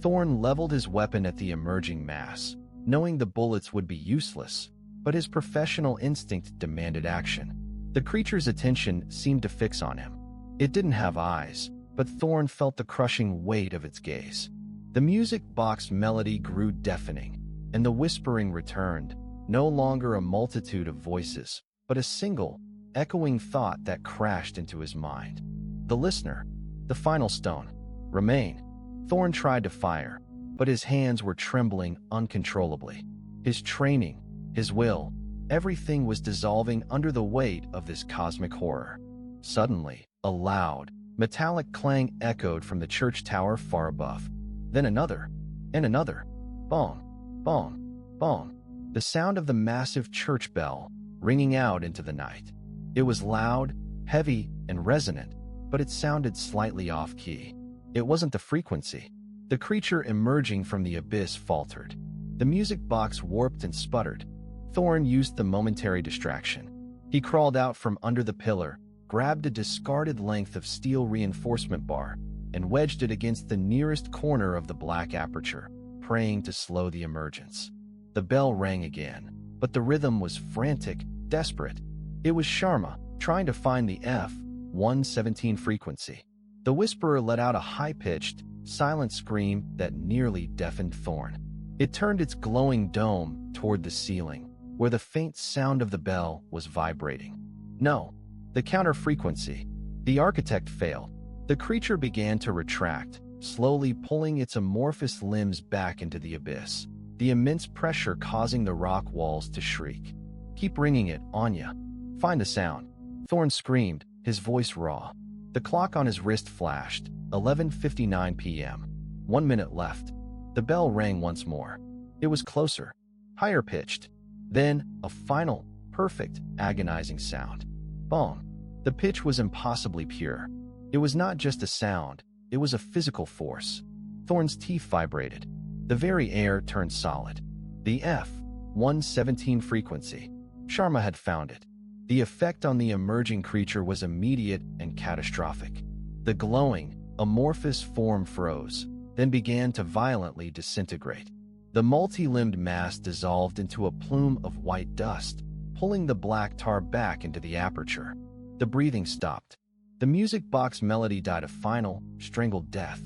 Thorn leveled his weapon at the emerging mass, knowing the bullets would be useless, but his professional instinct demanded action. The creature's attention seemed to fix on him. It didn't have eyes, but Thorn felt the crushing weight of its gaze. The music box melody grew deafening, and the whispering returned, no longer a multitude of voices, but a single, echoing thought that crashed into his mind. The listener, the final stone, remain. Thorn tried to fire, but his hands were trembling uncontrollably. His training, his will, everything was dissolving under the weight of this cosmic horror. Suddenly, a loud, metallic clang echoed from the church tower far above. Then another, and another. Bong, bong, bong. The sound of the massive church bell ringing out into the night. It was loud, heavy, and resonant, but it sounded slightly off-key. It wasn't the frequency. The creature emerging from the abyss faltered. The music box warped and sputtered. Thorn used the momentary distraction. He crawled out from under the pillar, grabbed a discarded length of steel reinforcement bar, and wedged it against the nearest corner of the black aperture, praying to slow the emergence. The bell rang again, but the rhythm was frantic, desperate. It was Sharma, trying to find the F-117 frequency. The whisperer let out a high-pitched, silent scream that nearly deafened Thorn. It turned its glowing dome toward the ceiling, where the faint sound of the bell was vibrating. No, the counter-frequency. The architect failed. The creature began to retract, slowly pulling its amorphous limbs back into the abyss, the immense pressure causing the rock walls to shriek. Keep ringing it, Anya. Find the sound. Thorn screamed, his voice raw. The clock on his wrist flashed, 11:59 p.m. 1 minute left. The bell rang once more. It was closer, higher pitched. Then, a final, perfect, agonizing sound. Bong. The pitch was impossibly pure. It was not just a sound, it was a physical force. Thorn's teeth vibrated. The very air turned solid. The F-117 frequency. Sharma had found it. The effect on the emerging creature was immediate and catastrophic. The glowing, amorphous form froze, then began to violently disintegrate. The multi-limbed mass dissolved into a plume of white dust, pulling the black tar back into the aperture. The breathing stopped. The music box melody died a final, strangled death.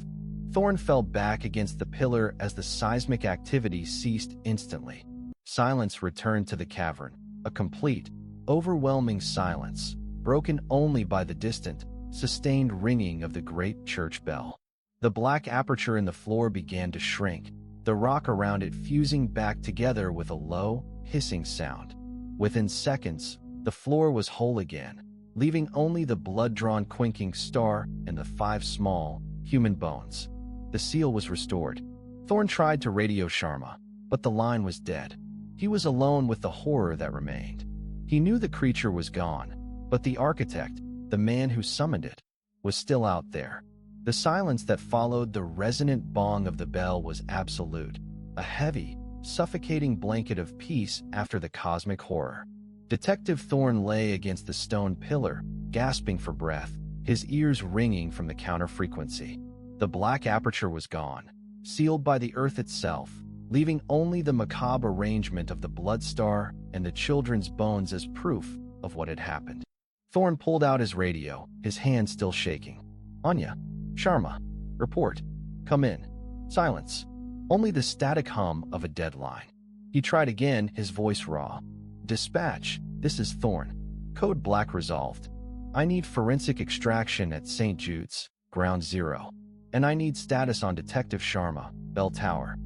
Thorn fell back against the pillar as the seismic activity ceased instantly. Silence returned to the cavern, a complete, overwhelming silence, broken only by the distant, sustained ringing of the great church bell. The black aperture in the floor began to shrink, the rock around it fusing back together with a low, hissing sound. Within seconds, the floor was whole again, leaving only the blood-drawn quinking star and the 5 small, human bones. The seal was restored. Thorn tried to radio Sharma, but the line was dead. He was alone with the horror that remained. He knew the creature was gone, but the architect, the man who summoned it, was still out there. The silence that followed the resonant bong of the bell was absolute, a heavy, suffocating blanket of peace after the cosmic horror. Detective Thorn lay against the stone pillar, gasping for breath, his ears ringing from the counter-frequency. The black aperture was gone, sealed by the earth itself, leaving only the macabre arrangement of the blood star and the children's bones as proof of what had happened. Thorn pulled out his radio, his hand still shaking. Anya. Sharma. Report. Come in. Silence. Only the static hum of a dead line. He tried again, his voice raw. Dispatch. This is Thorn. Code Black resolved. I need forensic extraction at St. Jude's, Ground Zero. And I need status on Detective Sharma, Bell Tower.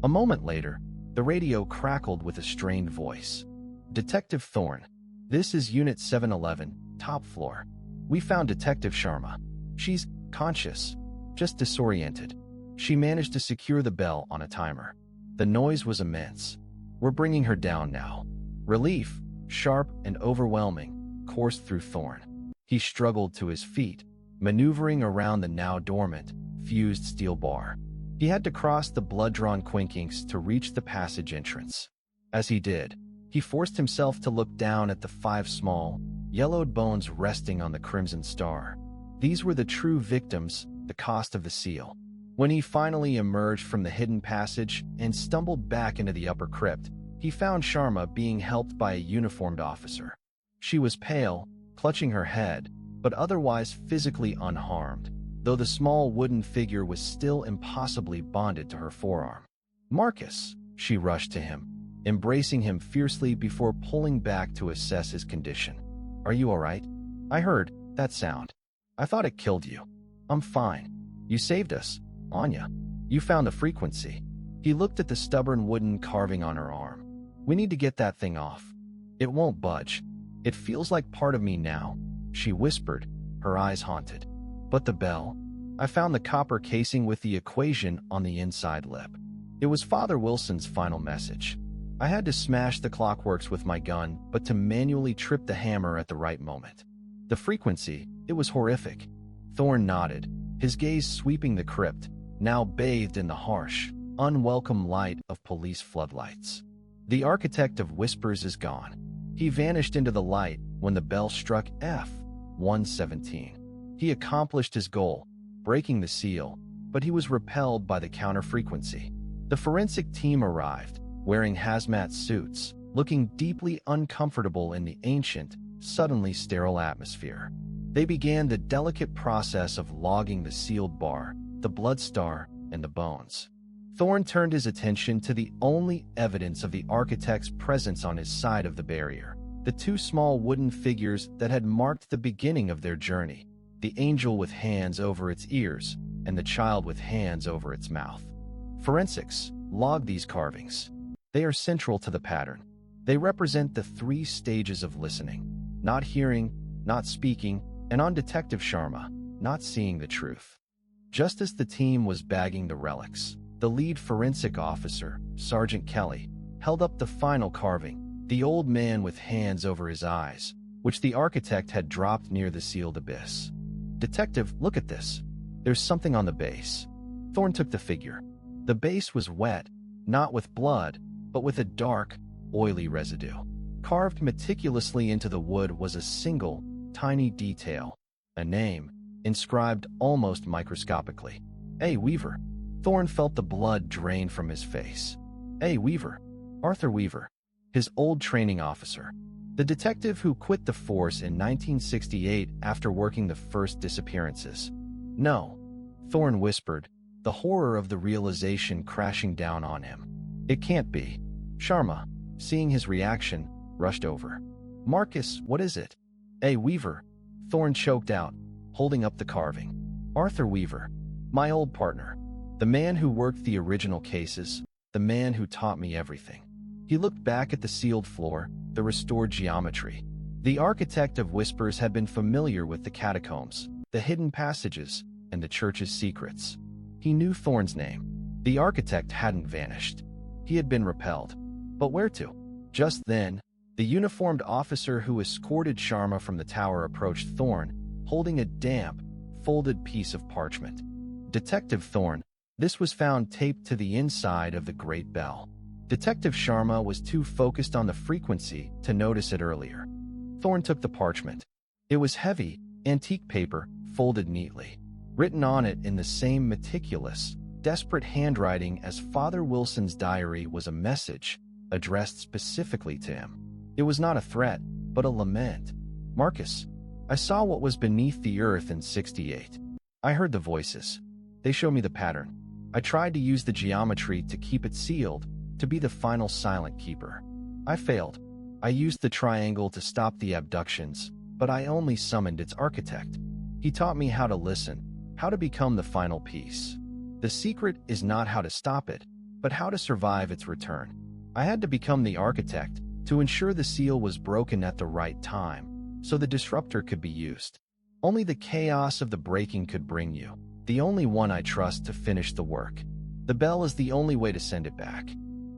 A moment later, the radio crackled with a strained voice. Detective Thorn. This is Unit 711, top floor. We found Detective Sharma. She's conscious, just disoriented. She managed to secure the bell on a timer. The noise was immense. We're bringing her down now. Relief, sharp and overwhelming, coursed through Thorn. He struggled to his feet, maneuvering around the now dormant, fused steel bar. He had to cross the blood-drawn quinkings to reach the passage entrance. As he did, he forced himself to look down at the 5 small, yellowed bones resting on the crimson star. These were the true victims, the cost of the seal. When he finally emerged from the hidden passage and stumbled back into the upper crypt, he found Sharma being helped by a uniformed officer. She was pale, clutching her head, but otherwise physically unharmed, though the small wooden figure was still impossibly bonded to her forearm. "Marcus!" She rushed to him, embracing him fiercely before pulling back to assess his condition. "Are you all right? I heard that sound. I thought it killed you." "I'm fine. You saved us, Anya. You found the frequency." He looked at the stubborn wooden carving on her arm. "We need to get that thing off. It won't budge. It feels like part of me now," she whispered, her eyes haunted. "But the bell?" "I found the copper casing with the equation on the inside lip. It was Father Wilson's final message. I had to smash the clockworks with my gun, but to manually trip the hammer at the right moment. The frequency, it was horrific." Thorn nodded, his gaze sweeping the crypt, now bathed in the harsh, unwelcome light of police floodlights. "The architect of whispers is gone. He vanished into the light when the bell struck F-117. He accomplished his goal, breaking the seal, but he was repelled by the counter-frequency. The forensic team arrived, wearing hazmat suits, looking deeply uncomfortable in the ancient, suddenly sterile atmosphere. They began the delicate process of logging the sealed bar, the blood star, and the bones. Thorn turned his attention to the only evidence of the architect's presence on his side of the barrier, the two small wooden figures that had marked the beginning of their journey, the angel with hands over its ears, and the child with hands over its mouth. Forensics, log these carvings. They are central to the pattern. They represent the 3 stages of listening: not hearing, not speaking, and on Detective Sharma, not seeing the truth. Just as the team was bagging the relics, the lead forensic officer, Sergeant Kelly, held up the final carving, the old man with hands over his eyes, which the architect had dropped near the sealed abyss. "Detective, look at this. There's something on the base." Thorn took the figure. The base was wet, not with blood, but with a dark, oily residue. Carved meticulously into the wood was a single, tiny detail, a name, inscribed almost microscopically. "A. Weaver." Thorn felt the blood drain from his face. "A. Weaver. Arthur Weaver, his old training officer. The detective who quit the force in 1968 after working the first disappearances." "No," Thorn whispered, the horror of the realization crashing down on him. "It can't be." Sharma, seeing his reaction, rushed over. "Marcus, what is it?" "A. Weaver," Thorn choked out, holding up the carving. "Arthur Weaver, my old partner. The man who worked the original cases, the man who taught me everything." He looked back at the sealed floor, the restored geometry. The architect of whispers had been familiar with the catacombs, the hidden passages, and the church's secrets. He knew Thorn's name. The architect hadn't vanished. He had been repelled. But where to? Just then, the uniformed officer who escorted Sharma from the tower approached Thorn, holding a damp, folded piece of parchment. "Detective Thorn, this was found taped to the inside of the Great Bell." Detective Sharma was too focused on the frequency to notice it earlier. Thorn took the parchment. It was heavy, antique paper, folded neatly. Written on it in the same meticulous, desperate handwriting as Father Wilson's diary was a message, addressed specifically to him. It was not a threat, but a lament. "Marcus, I saw what was beneath the earth in 68. I heard the voices. They showed me the pattern. I tried to use the geometry to keep it sealed, to be the final silent keeper. I failed. I used the triangle to stop the abductions, but I only summoned its architect. He taught me how to listen, how to become the final piece. The secret is not how to stop it, but how to survive its return. I had to become the architect to ensure the seal was broken at the right time, so the disruptor could be used. Only the chaos of the breaking could bring you, the only one I trust to finish the work. The bell is the only way to send it back.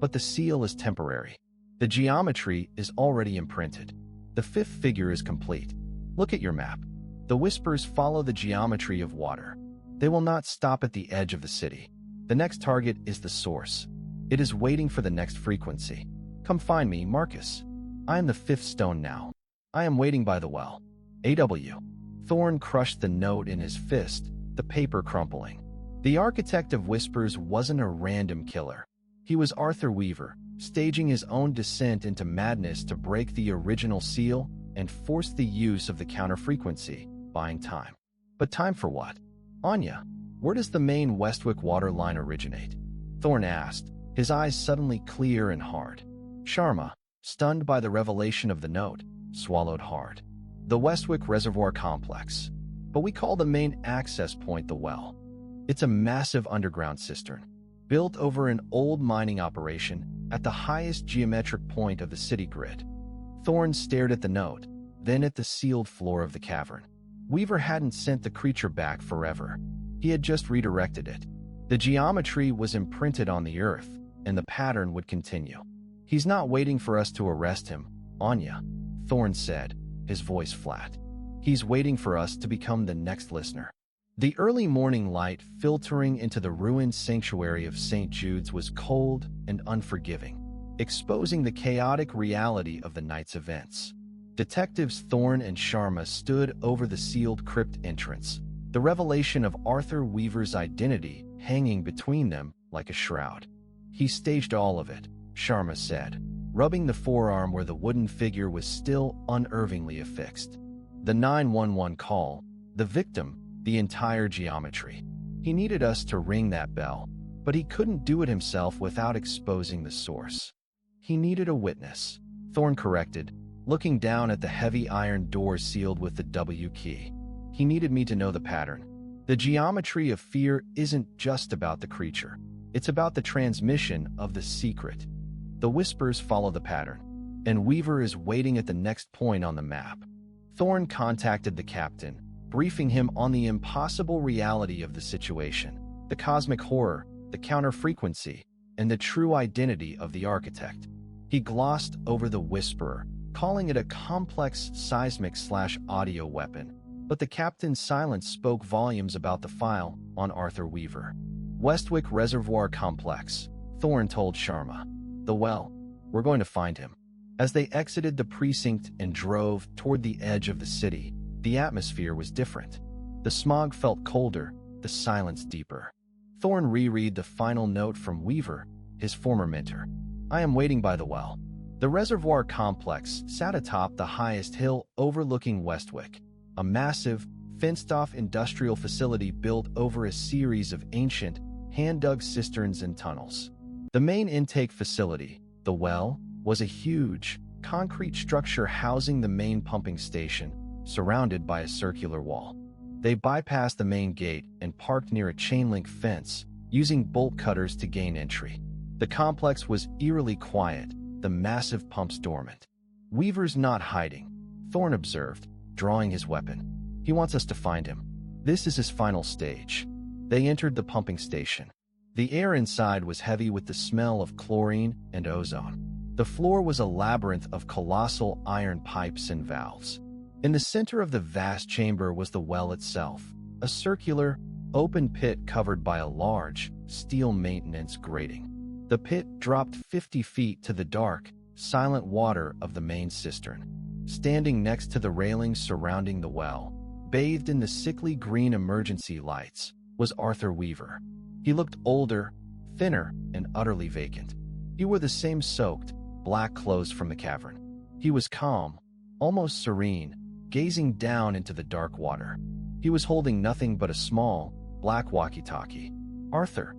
But the seal is temporary. The geometry is already imprinted. The 5th figure is complete. Look at your map. The whispers follow the geometry of water. They will not stop at the edge of the city. The next target is the source. It is waiting for the next frequency. Come find me, Marcus. I am the 5th stone now. I am waiting by the well. A.W. Thorn crushed the note in his fist, the paper crumpling. The architect of whispers wasn't a random killer. He was Arthur Weaver, staging his own descent into madness to break the original seal and forced the use of the counter-frequency, buying time. But time for what? Anya, where does the main Westwick water line originate? Thorne asked, his eyes suddenly clear and hard. Sharma, stunned by the revelation of the note, swallowed hard. The Westwick Reservoir Complex. But we call the main access point the well. It's a massive underground cistern, built over an old mining operation at the highest geometric point of the city grid. Thorne stared at the note, then at the sealed floor of the cavern. Weaver hadn't sent the creature back forever. He had just redirected it. The geometry was imprinted on the earth, and the pattern would continue. He's not waiting for us to arrest him, Anya, Thorne said, his voice flat. He's waiting for us to become the next listener. The early morning light filtering into the ruined sanctuary of St. Jude's was cold and unforgiving, exposing the chaotic reality of the night's events. Detectives Thorne and Sharma stood over the sealed crypt entrance, the revelation of Arthur Weaver's identity hanging between them like a shroud. He staged all of it, Sharma said, rubbing the forearm where the wooden figure was still unervingly affixed. The 911 call, the victim, the entire geometry. He needed us to ring that bell, but he couldn't do it himself without exposing the source. He needed a witness, Thorne corrected, looking down at the heavy iron doors sealed with the W key. He needed me to know the pattern. The geometry of fear isn't just about the creature. It's about the transmission of the secret. The whispers follow the pattern, and Weaver is waiting at the next point on the map. Thorne contacted the captain, briefing him on the impossible reality of the situation, the cosmic horror, the counter-frequency, and the true identity of the architect. He glossed over the whisperer, calling it a complex seismic/audio weapon, but the captain's silence spoke volumes about the file on Arthur Weaver. Westwick Reservoir Complex, Thorne told Sharma. The well, we're going to find him. As they exited the precinct and drove toward the edge of the city, the atmosphere was different. The smog felt colder, the silence deeper. Thorne reread the final note from Weaver, his former mentor. I am waiting by the well. The reservoir complex sat atop the highest hill overlooking Westwick, a massive, fenced-off industrial facility built over a series of ancient, hand-dug cisterns and tunnels. The main intake facility, the well, was a huge, concrete structure housing the main pumping station, surrounded by a circular wall. They bypassed the main gate and parked near a chain-link fence, using bolt cutters to gain entry. The complex was eerily quiet, the massive pumps dormant. Weaver's not hiding, Thorne observed, drawing his weapon. He wants us to find him. This is his final stage. They entered the pumping station. The air inside was heavy with the smell of chlorine and ozone. The floor was a labyrinth of colossal iron pipes and valves. In the center of the vast chamber was the well itself, a circular, open pit covered by a large, steel maintenance grating. The pit dropped 50 feet to the dark, silent water of the main cistern. Standing next to the railings surrounding the well, bathed in the sickly green emergency lights, was Arthur Weaver. He looked older, thinner, and utterly vacant. He wore the same soaked, black clothes from the cavern. He was calm, almost serene, gazing down into the dark water. He was holding nothing but a small, black walkie-talkie. Arthur,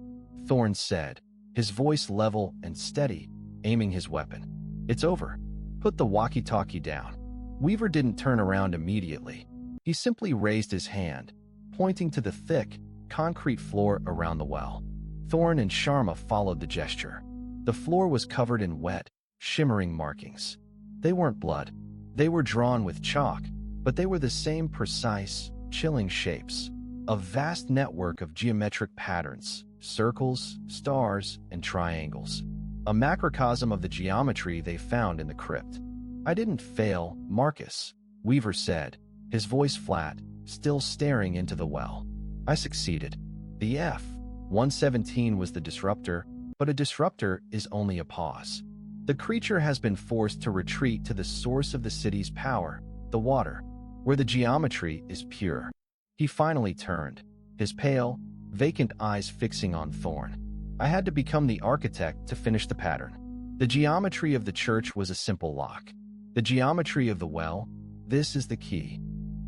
Thorne said, his voice level and steady, aiming his weapon. It's over. Put the walkie-talkie down. Weaver didn't turn around immediately. He simply raised his hand, pointing to the thick, concrete floor around the well. Thorne and Sharma followed the gesture. The floor was covered in wet, shimmering markings. They weren't blood. They were drawn with chalk, but they were the same precise, chilling shapes. A vast network of geometric patterns, circles, stars, and triangles. A macrocosm of the geometry they found in the crypt. I didn't fail, Marcus, Weaver said, his voice flat, still staring into the well. I succeeded. The F-117 was the disruptor, but a disruptor is only a pause. The creature has been forced to retreat to the source of the city's power, the water, where the geometry is pure. He finally turned, his pale, vacant eyes fixing on Thorne. I had to become the architect to finish the pattern. The geometry of the church was a simple lock. The geometry of the well, This is the key.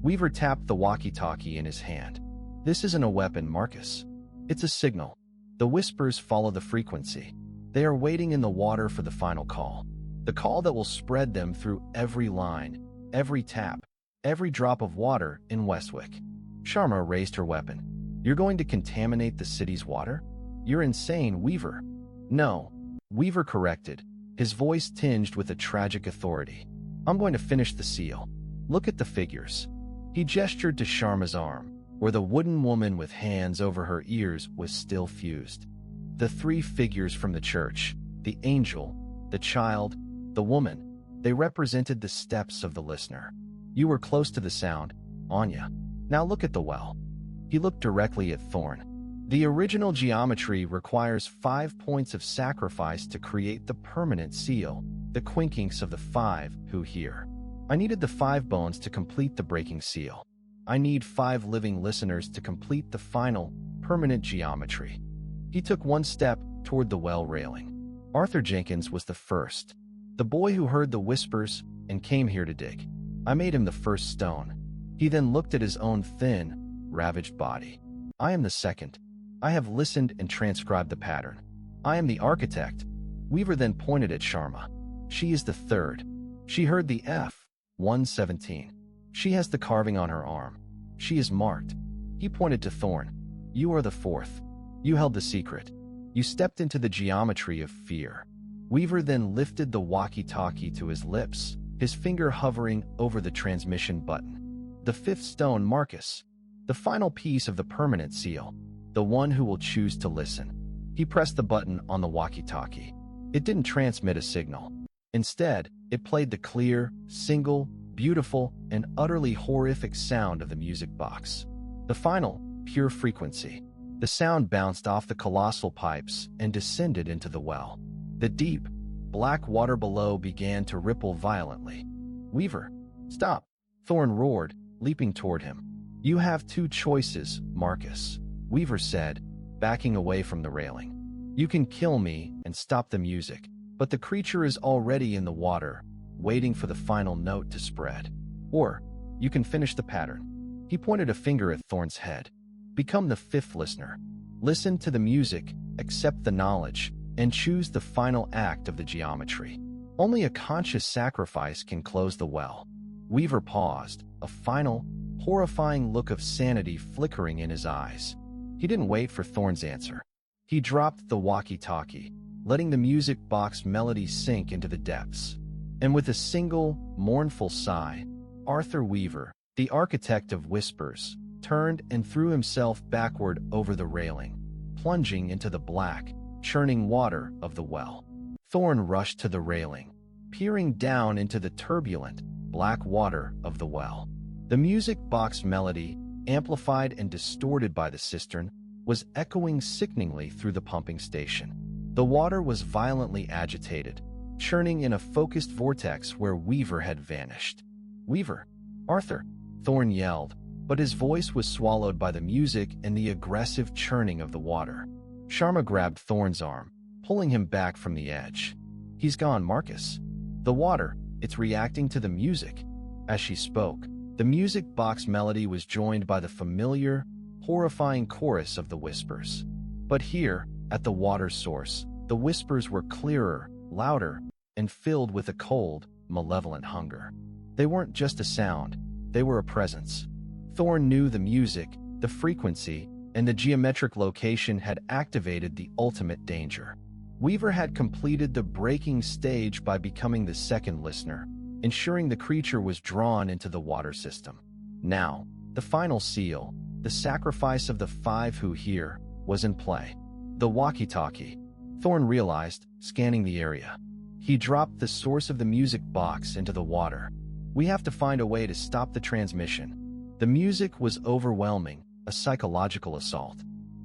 Weaver tapped the walkie-talkie in his hand. This isn't a weapon, Marcus. It's a signal. The whispers follow the frequency. They are waiting in the water for the final call. The call that will spread them through every line, every tap, every drop of water in Westwick. Sharma raised her weapon. You're going to contaminate the city's water? You're insane, Weaver. No, Weaver corrected, his voice tinged with a tragic authority. I'm going to finish the seal. Look at the figures. He gestured to Sharma's arm, where the wooden woman with hands over her ears was still fused. The three figures from the church, the angel, the child, the woman, they represented the steps of the listener. You were close to the sound, Anya. Now look at the well. He looked directly at Thorn. The original geometry requires 5 points of sacrifice to create the permanent seal, the quinkings of the 5 who hear. I needed the 5 bones to complete the breaking seal. I need 5 living listeners to complete the final, permanent geometry. He took one step toward the well railing. Arthur Jenkins was the first, the boy who heard the whispers and came here to dig. I made him the first stone. He then looked at his own thin, ravaged body. I am the second. I have listened and transcribed the pattern. I am the architect. Weaver then pointed at Sharma. She is the third. She heard the F, 117. She has the carving on her arm. She is marked. He pointed to Thorn. You are the fourth. You held the secret. You stepped into the geometry of fear. Weaver then lifted the walkie-talkie to his lips, his finger hovering over the transmission button. The fifth stone, Marcus. The final piece of the permanent seal. The one who will choose to listen. He pressed the button on the walkie-talkie. It didn't transmit a signal. Instead, it played the clear, single, beautiful, and utterly horrific sound of the music box. The final, pure frequency. The sound bounced off the colossal pipes and descended into the well. The deep, black water below began to ripple violently. Weaver, stop! Thorn roared, leaping toward him. You have 2 choices, Marcus, Weaver said, backing away from the railing. You can kill me and stop the music, but the creature is already in the water, waiting for the final note to spread. Or, you can finish the pattern. He pointed a finger at Thorn's head. Become the 5th listener. Listen to the music, accept the knowledge, and choose the final act of the geometry. Only a conscious sacrifice can close the well. Weaver paused, a final, horrifying look of sanity flickering in his eyes. He didn't wait for Thorn's answer. He dropped the walkie-talkie, letting the music box melody sink into the depths. And with a single, mournful sigh, Arthur Weaver, the architect of whispers, turned and threw himself backward over the railing, plunging into the black, churning water of the well. Thorn rushed to the railing, peering down into the turbulent, black water of the well. The music box melody, amplified and distorted by the cistern, was echoing sickeningly through the pumping station. The water was violently agitated, churning in a focused vortex where Weaver had vanished. Weaver! Arthur! Thorn yelled, but his voice was swallowed by the music and the aggressive churning of the water. Sharma grabbed Thorn's arm, pulling him back from the edge. He's gone, Marcus. The water, it's reacting to the music. As she spoke, the music box melody was joined by the familiar, horrifying chorus of the whispers. But here, at the water source, the whispers were clearer, louder, and filled with a cold, malevolent hunger. They weren't just a sound, they were a presence. Thorn knew the music, the frequency, and the geometric location had activated the ultimate danger. Weaver had completed the breaking stage by becoming the 2nd listener, ensuring the creature was drawn into the water system. Now, the final seal, the sacrifice of the 5 who hear, was in play. The walkie-talkie, Thorn realized, scanning the area. He dropped the source of the music box into the water. We have to find a way to stop the transmission. The music was overwhelming, a psychological assault.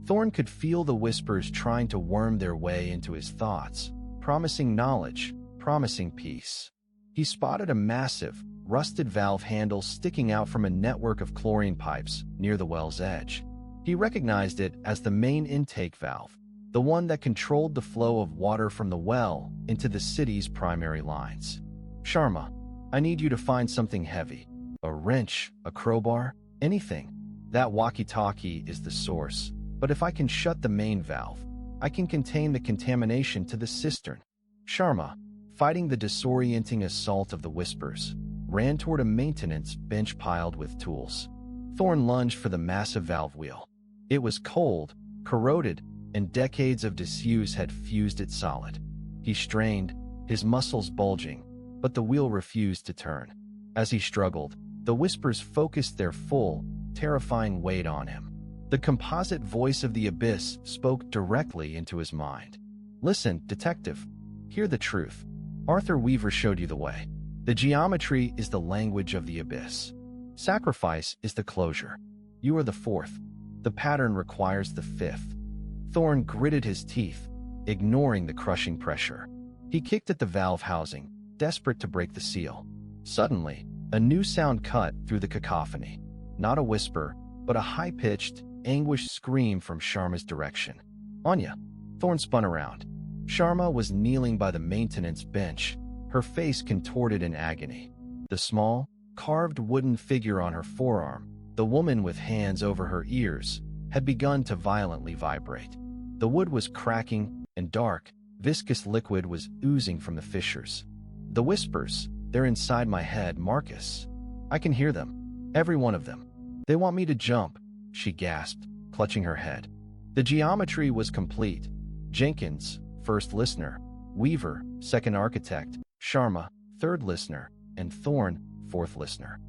Thorn could feel the whispers trying to worm their way into his thoughts, promising knowledge, promising peace. He spotted a massive, rusted valve handle sticking out from a network of chlorine pipes near the well's edge. He recognized it as the main intake valve, the one that controlled the flow of water from the well into the city's primary lines. Sharma, I need you to find something heavy, A wrench, a crowbar, anything. That walkie-talkie is the source. But if I can shut the main valve, I can contain the contamination to the cistern. Sharma, fighting the disorienting assault of the whispers, ran toward a maintenance bench piled with tools. Thorn lunged for the massive valve wheel. It was cold, corroded, and decades of disuse had fused it solid. He strained, his muscles bulging, but the wheel refused to turn. As he struggled, the whispers focused their full, terrifying weight on him. The composite voice of the abyss spoke directly into his mind. "Listen, detective. Hear the truth. Arthur Weaver showed you the way. The geometry is the language of the abyss. Sacrifice is the closure. You are the fourth. The pattern requires the fifth." Thorn gritted his teeth, ignoring the crushing pressure. He kicked at the valve housing, desperate to break the seal. Suddenly, a new sound cut through the cacophony. Not a whisper, but a high-pitched, anguished scream from Sharma's direction. "Anya!" Thorn spun around. Sharma was kneeling by the maintenance bench, her face contorted in agony. The small, carved wooden figure on her forearm, the woman with hands over her ears, had begun to violently vibrate. The wood was cracking, and dark, viscous liquid was oozing from the fissures. "The whispers, they're inside my head, Marcus. I can hear them. Every one of them. They want me to jump," she gasped, clutching her head. The geometry was complete. Jenkins, first listener; Weaver, second architect; Sharma, third listener; and Thorn, fourth listener.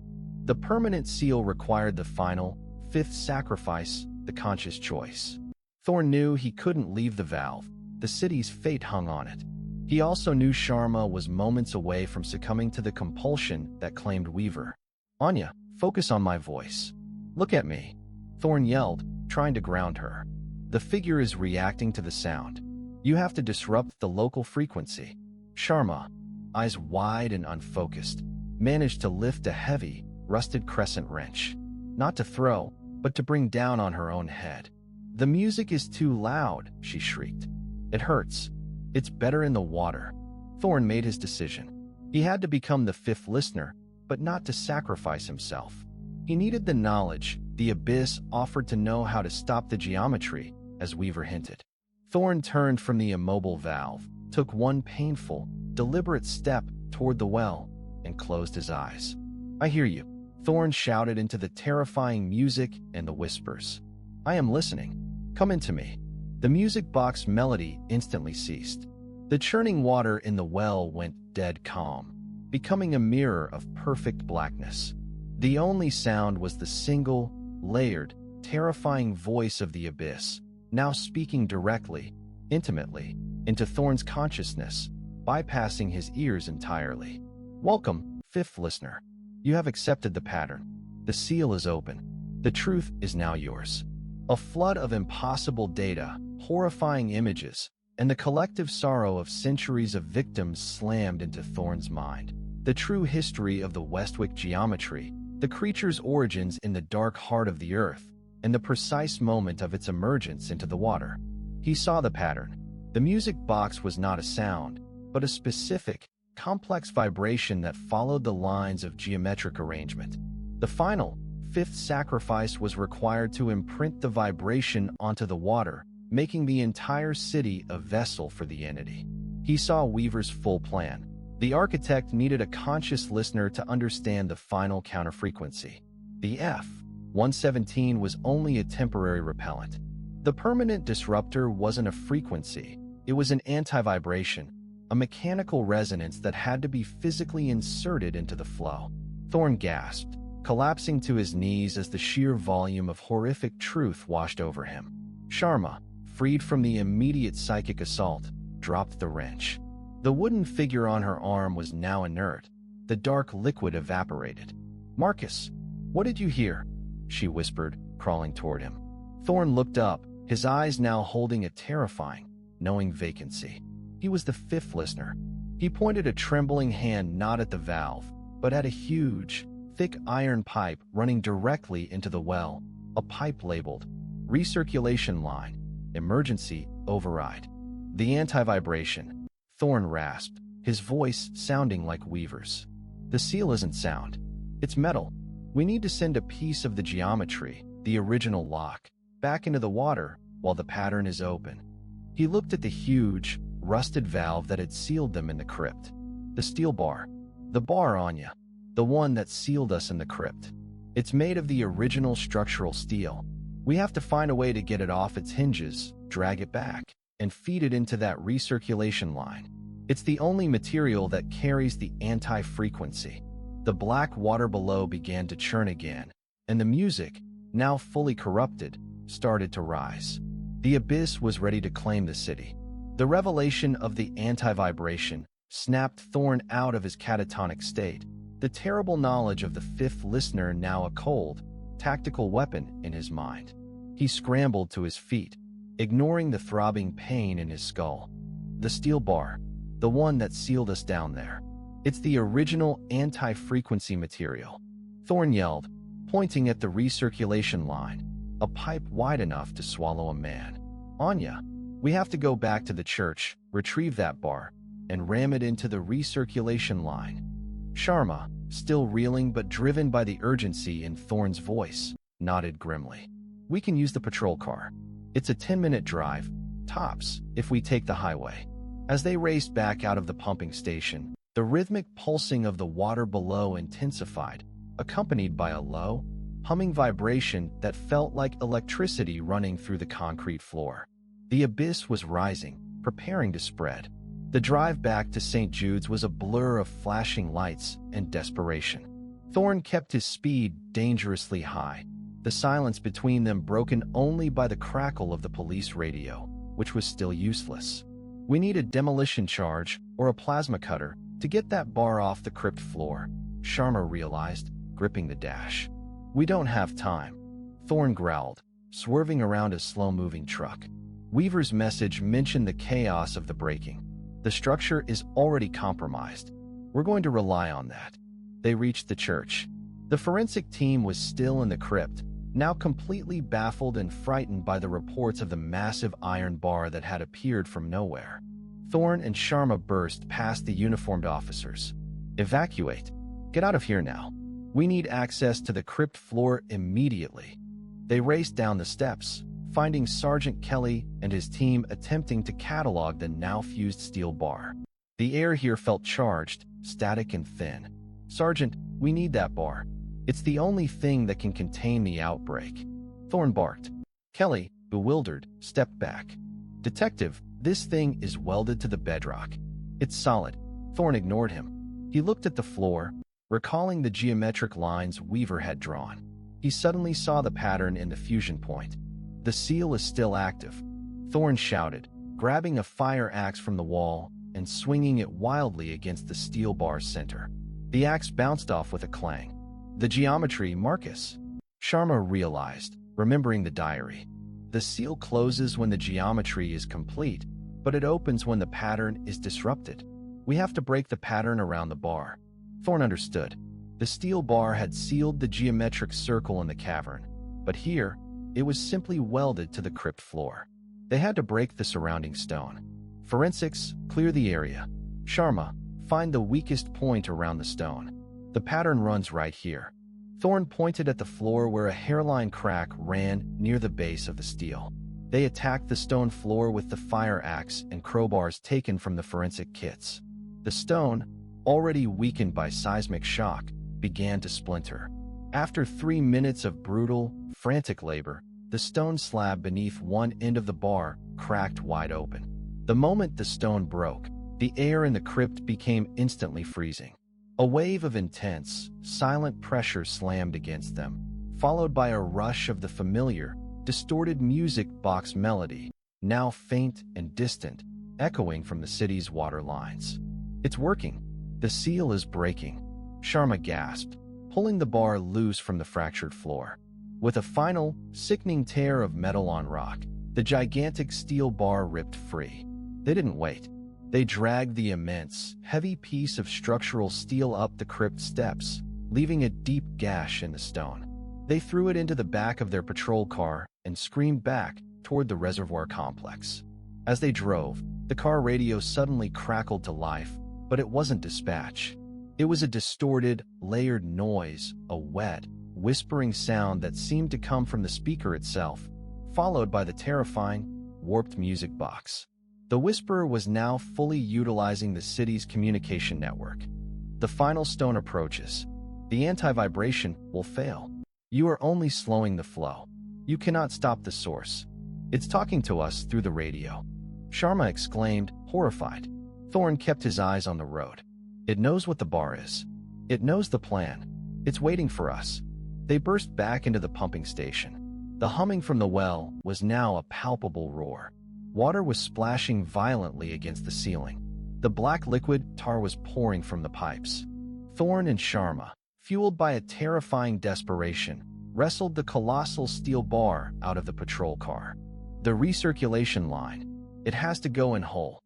The permanent seal required the final, fifth sacrifice, the conscious choice. Thorn knew he couldn't leave the valve. The city's fate hung on it. He also knew Sharma was moments away from succumbing to the compulsion that claimed Weaver. "Anya, focus on my voice. Look at me," Thorn yelled, trying to ground her. "The figure is reacting to the sound. You have to disrupt the local frequency." Sharma, eyes wide and unfocused, managed to lift a heavy, rusted crescent wrench. Not to throw, but to bring down on her own head. "The music is too loud," she shrieked. "It hurts. It's better in the water." Thorn made his decision. He had to become the fifth listener, but not to sacrifice himself. He needed the knowledge. The abyss offered to know how to stop the geometry, as Weaver hinted. Thorn turned from the immobile valve, took one painful, deliberate step toward the well, and closed his eyes. "I hear you," Thorn shouted into the terrifying music and the whispers. "I am listening. Come into me." The music box melody instantly ceased. The churning water in the well went dead calm, becoming a mirror of perfect blackness. The only sound was the single, layered, terrifying voice of the abyss, now speaking directly, intimately, into Thorn's consciousness, bypassing his ears entirely. "Welcome, fifth listener. You have accepted the pattern. The seal is open. The truth is now yours." A flood of impossible data, horrifying images, and the collective sorrow of centuries of victims slammed into Thorn's mind. The true history of the Westwick geometry, the creature's origins in the dark heart of the earth, and the precise moment of its emergence into the water. He saw the pattern. The music box was not a sound, but a specific, complex vibration that followed the lines of geometric arrangement. The final, fifth sacrifice was required to imprint the vibration onto the water, making the entire city a vessel for the entity. He saw Weaver's full plan. The architect needed a conscious listener to understand the final counterfrequency. The F-117 was only a temporary repellent. The permanent disruptor wasn't a frequency, it was an anti-vibration, a mechanical resonance that had to be physically inserted into the flow. Thorn gasped, collapsing to his knees as the sheer volume of horrific truth washed over him. Sharma, freed from the immediate psychic assault, dropped the wrench. The wooden figure on her arm was now inert. The dark liquid evaporated. "Marcus, what did you hear?" she whispered, crawling toward him. Thorn looked up, his eyes now holding a terrifying, knowing vacancy. He was the fifth listener. He pointed a trembling hand not at the valve, but at a huge, thick iron pipe running directly into the well, a pipe labeled recirculation line, emergency override. The anti-vibration, Thorn rasped, his voice sounding like Weaver's. "The seal isn't sound. It's metal. We need to send a piece of the geometry, the original lock, back into the water while the pattern is open. He looked at the huge, rusted valve that had sealed them in the crypt. The steel bar. The bar, Anya. The one that sealed us in the crypt. It's made of the original structural steel. We have to find a way to get it off its hinges, drag it back, and feed it into that recirculation line. It's the only material that carries the anti-frequency. The black water below began to churn again, and the music, now fully corrupted, started to rise. The abyss was ready to claim the city. The revelation of the anti-vibration snapped Thorn out of his catatonic state, the terrible knowledge of the fifth listener now a cold, tactical weapon in his mind. He scrambled to his feet, ignoring the throbbing pain in his skull. The steel bar, the one that sealed us down there. It's the original anti-frequency material. Thorn yelled, pointing at the recirculation line, a pipe wide enough to swallow a man. Anya, we have to go back to the church, retrieve that bar, and ram it into the recirculation line. Sharma, still reeling but driven by the urgency in Thorn's voice, nodded grimly. We can use the patrol car. It's a 10-minute drive, tops, if we take the highway. As they raced back out of the pumping station, the rhythmic pulsing of the water below intensified, accompanied by a low, humming vibration that felt like electricity running through the concrete floor. The abyss was rising, preparing to spread. The drive back to St. Jude's was a blur of flashing lights and desperation. Thorn kept his speed dangerously high, the silence between them broken only by the crackle of the police radio, which was still useless. We need a demolition charge or a plasma cutter to get that bar off the crypt floor, Sharma realized, gripping the dash. We don't have time, Thorn growled, swerving around a slow-moving truck. Weaver's message mentioned the chaos of the breaking. The structure is already compromised. We're going to rely on that. They reached the church. The forensic team was still in the crypt, now completely baffled and frightened by the reports of the massive iron bar that had appeared from nowhere. Thorn and Sharma burst past the uniformed officers. Evacuate. Get out of here now. We need access to the crypt floor immediately. They raced down the steps, finding Sergeant Kelly and his team attempting to catalog the now-fused steel bar. The air here felt charged, static and thin. Sergeant, we need that bar. It's the only thing that can contain the outbreak. Thorn barked. Kelly, bewildered, stepped back. Detective, this thing is welded to the bedrock. It's solid. Thorn ignored him. He looked at the floor, recalling the geometric lines Weaver had drawn. He suddenly saw the pattern in the fusion point. The seal is still active. Thorn shouted, grabbing a fire axe from the wall and swinging it wildly against the steel bar's center. The axe bounced off with a clang. The geometry, Marcus. Sharma realized, remembering the diary. The seal closes when the geometry is complete, but it opens when the pattern is disrupted. We have to break the pattern around the bar. Thorn understood. The steel bar had sealed the geometric circle in the cavern, but here, it was simply welded to the crypt floor. They had to break the surrounding stone. Forensics, clear the area. Sharma, find the weakest point around the stone. The pattern runs right here. Thorn pointed at the floor where a hairline crack ran near the base of the steel. They attacked the stone floor with the fire axe and crowbars taken from the forensic kits. The stone, already weakened by seismic shock, began to splinter. After 3 minutes of brutal, frantic labor, the stone slab beneath one end of the bar cracked wide open. The moment the stone broke, the air in the crypt became instantly freezing. A wave of intense, silent pressure slammed against them, followed by a rush of the familiar, distorted music box melody, now faint and distant, echoing from the city's water lines. It's working. The seal is breaking, Sharma gasped, pulling the bar loose from the fractured floor. With a final, sickening tear of metal on rock, the gigantic steel bar ripped free. They didn't wait. They dragged the immense, heavy piece of structural steel up the crypt steps, leaving a deep gash in the stone. They threw it into the back of their patrol car and screamed back toward the reservoir complex. As they drove, the car radio suddenly crackled to life, but it wasn't dispatch. It was a distorted, layered noise, a wet, whispering sound that seemed to come from the speaker itself, followed by the terrifying, warped music box. The whisperer was now fully utilizing the city's communication network. The final stone approaches. The anti-vibration will fail. You are only slowing the flow. You cannot stop the source. It's talking to us through the radio. Sharma exclaimed, horrified. Thorn kept his eyes on the road. It knows what the bar is. It knows the plan. It's waiting for us. They burst back into the pumping station. The humming from the well was now a palpable roar. Water was splashing violently against the ceiling. The black liquid tar was pouring from the pipes. Thorn and Sharma, fueled by a terrifying desperation, wrestled the colossal steel bar out of the patrol car. The recirculation line. It has to go in whole.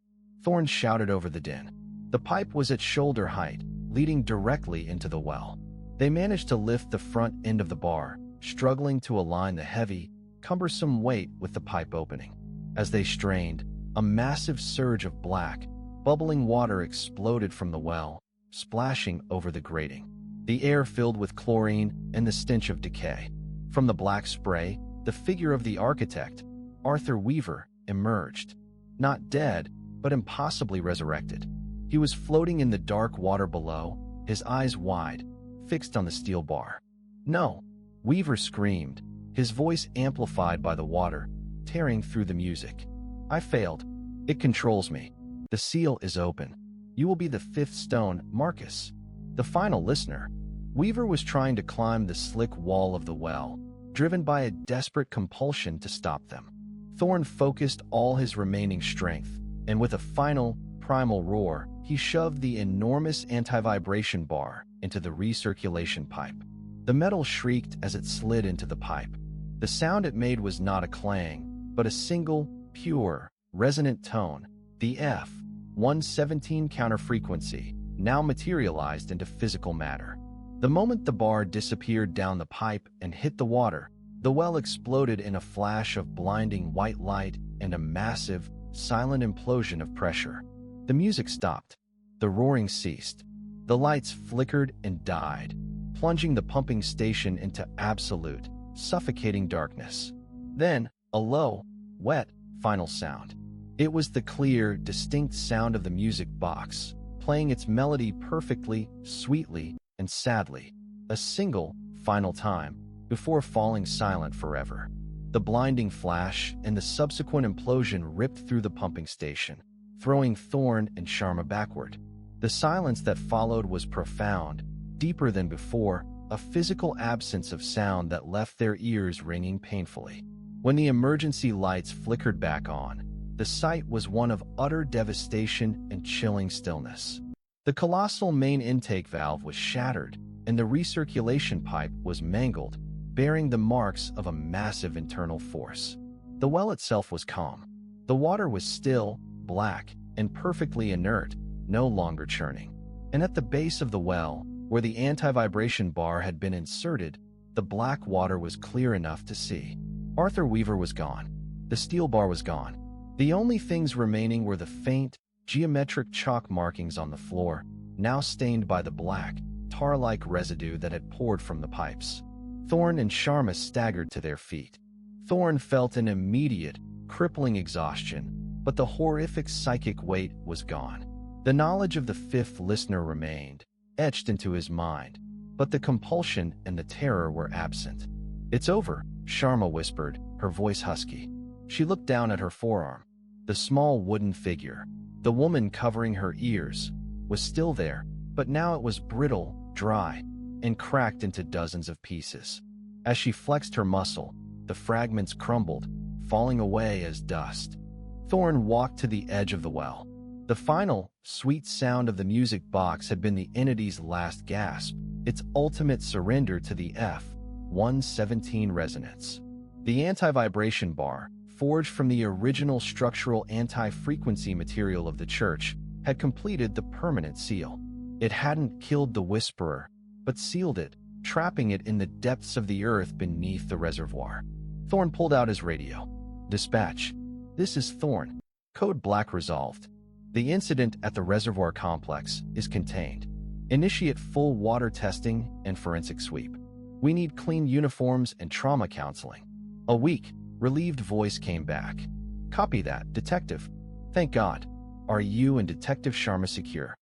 Thorn shouted over the din. The pipe was at shoulder height, leading directly into the well. They managed to lift the front end of the bar, struggling to align the heavy, cumbersome weight with the pipe opening. As they strained, a massive surge of black, bubbling water exploded from the well, splashing over the grating. The air filled with chlorine and the stench of decay. From the black spray, the figure of the architect, Arthur Weaver, emerged. Not dead, but impossibly resurrected. He was floating in the dark water below, his eyes wide, fixed on the steel bar. "No!" Weaver screamed, his voice amplified by the water, tearing through the music. "I failed. It controls me. The seal is open. You will be the fifth stone, Marcus." The final listener. Weaver was trying to climb the slick wall of the well, driven by a desperate compulsion to stop them. Thorn focused all his remaining strength, and with a final, primal roar, he shoved the enormous anti-vibration bar into the recirculation pipe. The metal shrieked as it slid into the pipe. The sound it made was not a clang, but a single, pure, resonant tone. The F-117 counterfrequency, now materialized into physical matter. The moment the bar disappeared down the pipe and hit the water, the well exploded in a flash of blinding white light and a massive, silent implosion of pressure. The music stopped. The roaring ceased. The lights flickered and died, plunging the pumping station into absolute, suffocating darkness. Then, a low, wet, final sound. It was the clear, distinct sound of the music box, playing its melody perfectly, sweetly, and sadly, a single, final time, before falling silent forever. The blinding flash and the subsequent implosion ripped through the pumping station, throwing Thorn and Sharma backward. The silence that followed was profound, deeper than before, a physical absence of sound that left their ears ringing painfully. When the emergency lights flickered back on, the sight was one of utter devastation and chilling stillness. The colossal main intake valve was shattered, and the recirculation pipe was mangled, bearing the marks of a massive internal force. The well itself was calm. The water was still, black, and perfectly inert, no longer churning. And at the base of the well, where the anti-vibration bar had been inserted, the black water was clear enough to see. Arthur Weaver was gone. The steel bar was gone. The only things remaining were the faint, geometric chalk markings on the floor, now stained by the black, tar-like residue that had poured from the pipes. Thorn and Sharma staggered to their feet. Thorn felt an immediate, crippling exhaustion, but the horrific psychic weight was gone. The knowledge of the fifth listener remained, etched into his mind, but the compulsion and the terror were absent. "It's over," Sharma whispered, her voice husky. She looked down at her forearm. The small wooden figure, the woman covering her ears, was still there, but now it was brittle, dry, and cracked into dozens of pieces. As she flexed her muscle, the fragments crumbled, falling away as dust. Thorn walked to the edge of the well. The final, sweet sound of the music box had been the entity's last gasp, its ultimate surrender to the F-117 resonance. The anti-vibration bar, forged from the original structural anti-frequency material of the church, had completed the permanent seal. It hadn't killed the Whisperer, but sealed it, trapping it in the depths of the earth beneath the reservoir. Thorn pulled out his radio. "Dispatch. This is Thorn. Code Black resolved. The incident at the reservoir complex is contained. Initiate full water testing and forensic sweep." We need clean uniforms and trauma counseling. A weak, relieved voice came back. Copy that, Detective. Thank God. Are you and Detective Sharma secure?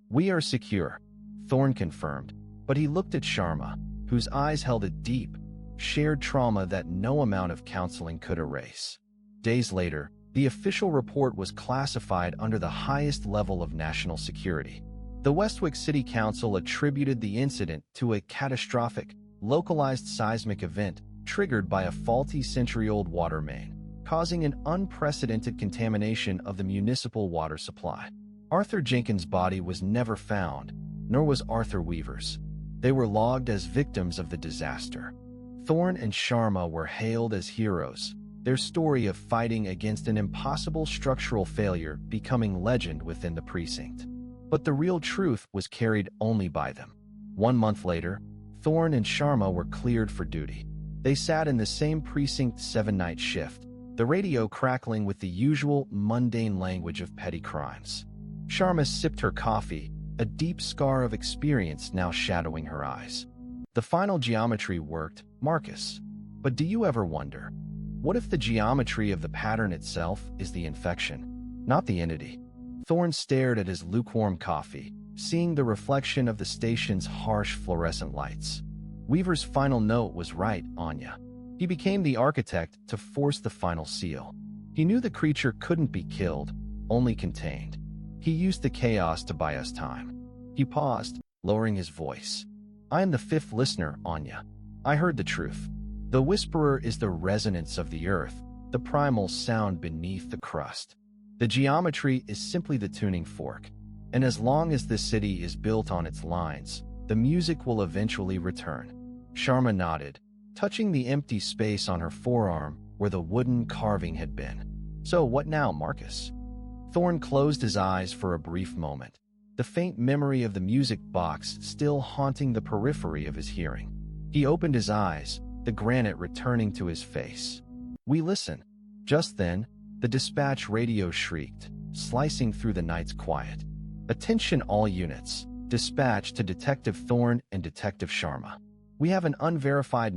We are secure, Thorne confirmed, but he looked at Sharma, whose eyes held a deep, shared trauma that no amount of counseling could erase. Days later, the official report was classified under the highest level of national security. The Westwick City Council attributed the incident to a catastrophic, localized seismic event triggered by a faulty century-old water main, causing an unprecedented contamination of the municipal water supply. Arthur Jenkins' body was never found, nor was Arthur Weaver's. They were logged as victims of the disaster. Thorne and Sharma were hailed as heroes, their story of fighting against an impossible structural failure becoming legend within the precinct. But the real truth was carried only by them. 1 month later, Thorne and Sharma were cleared for duty. They sat in the same precinct 7-night shift, the radio crackling with the usual mundane language of petty crimes. Sharma sipped her coffee, a deep scar of experience now shadowing her eyes. The final geometry worked, Marcus. But do you ever wonder, what if the geometry of the pattern itself is the infection, not the entity? Thorne stared at his lukewarm coffee, seeing the reflection of the station's harsh fluorescent lights. Weaver's final note was right, Anya. He became the architect to force the final seal. He knew the creature couldn't be killed, only contained. He used the chaos to buy us time. He paused, lowering his voice. I am the fifth listener, Anya. I heard the truth. The whisperer is the resonance of the earth, the primal sound beneath the crust. The geometry is simply the tuning fork, and as long as this city is built on its lines, the music will eventually return. Sharma nodded, touching the empty space on her forearm where the wooden carving had been. So what now, Marcus? Thorne closed his eyes for a brief moment, the faint memory of the music box still haunting the periphery of his hearing. He opened his eyes, the granite returning to his face. We listen. Just then, the dispatch radio shrieked, slicing through the night's quiet. Attention all units. Dispatch to Detective Thorne and Detective Sharma. We have an unverified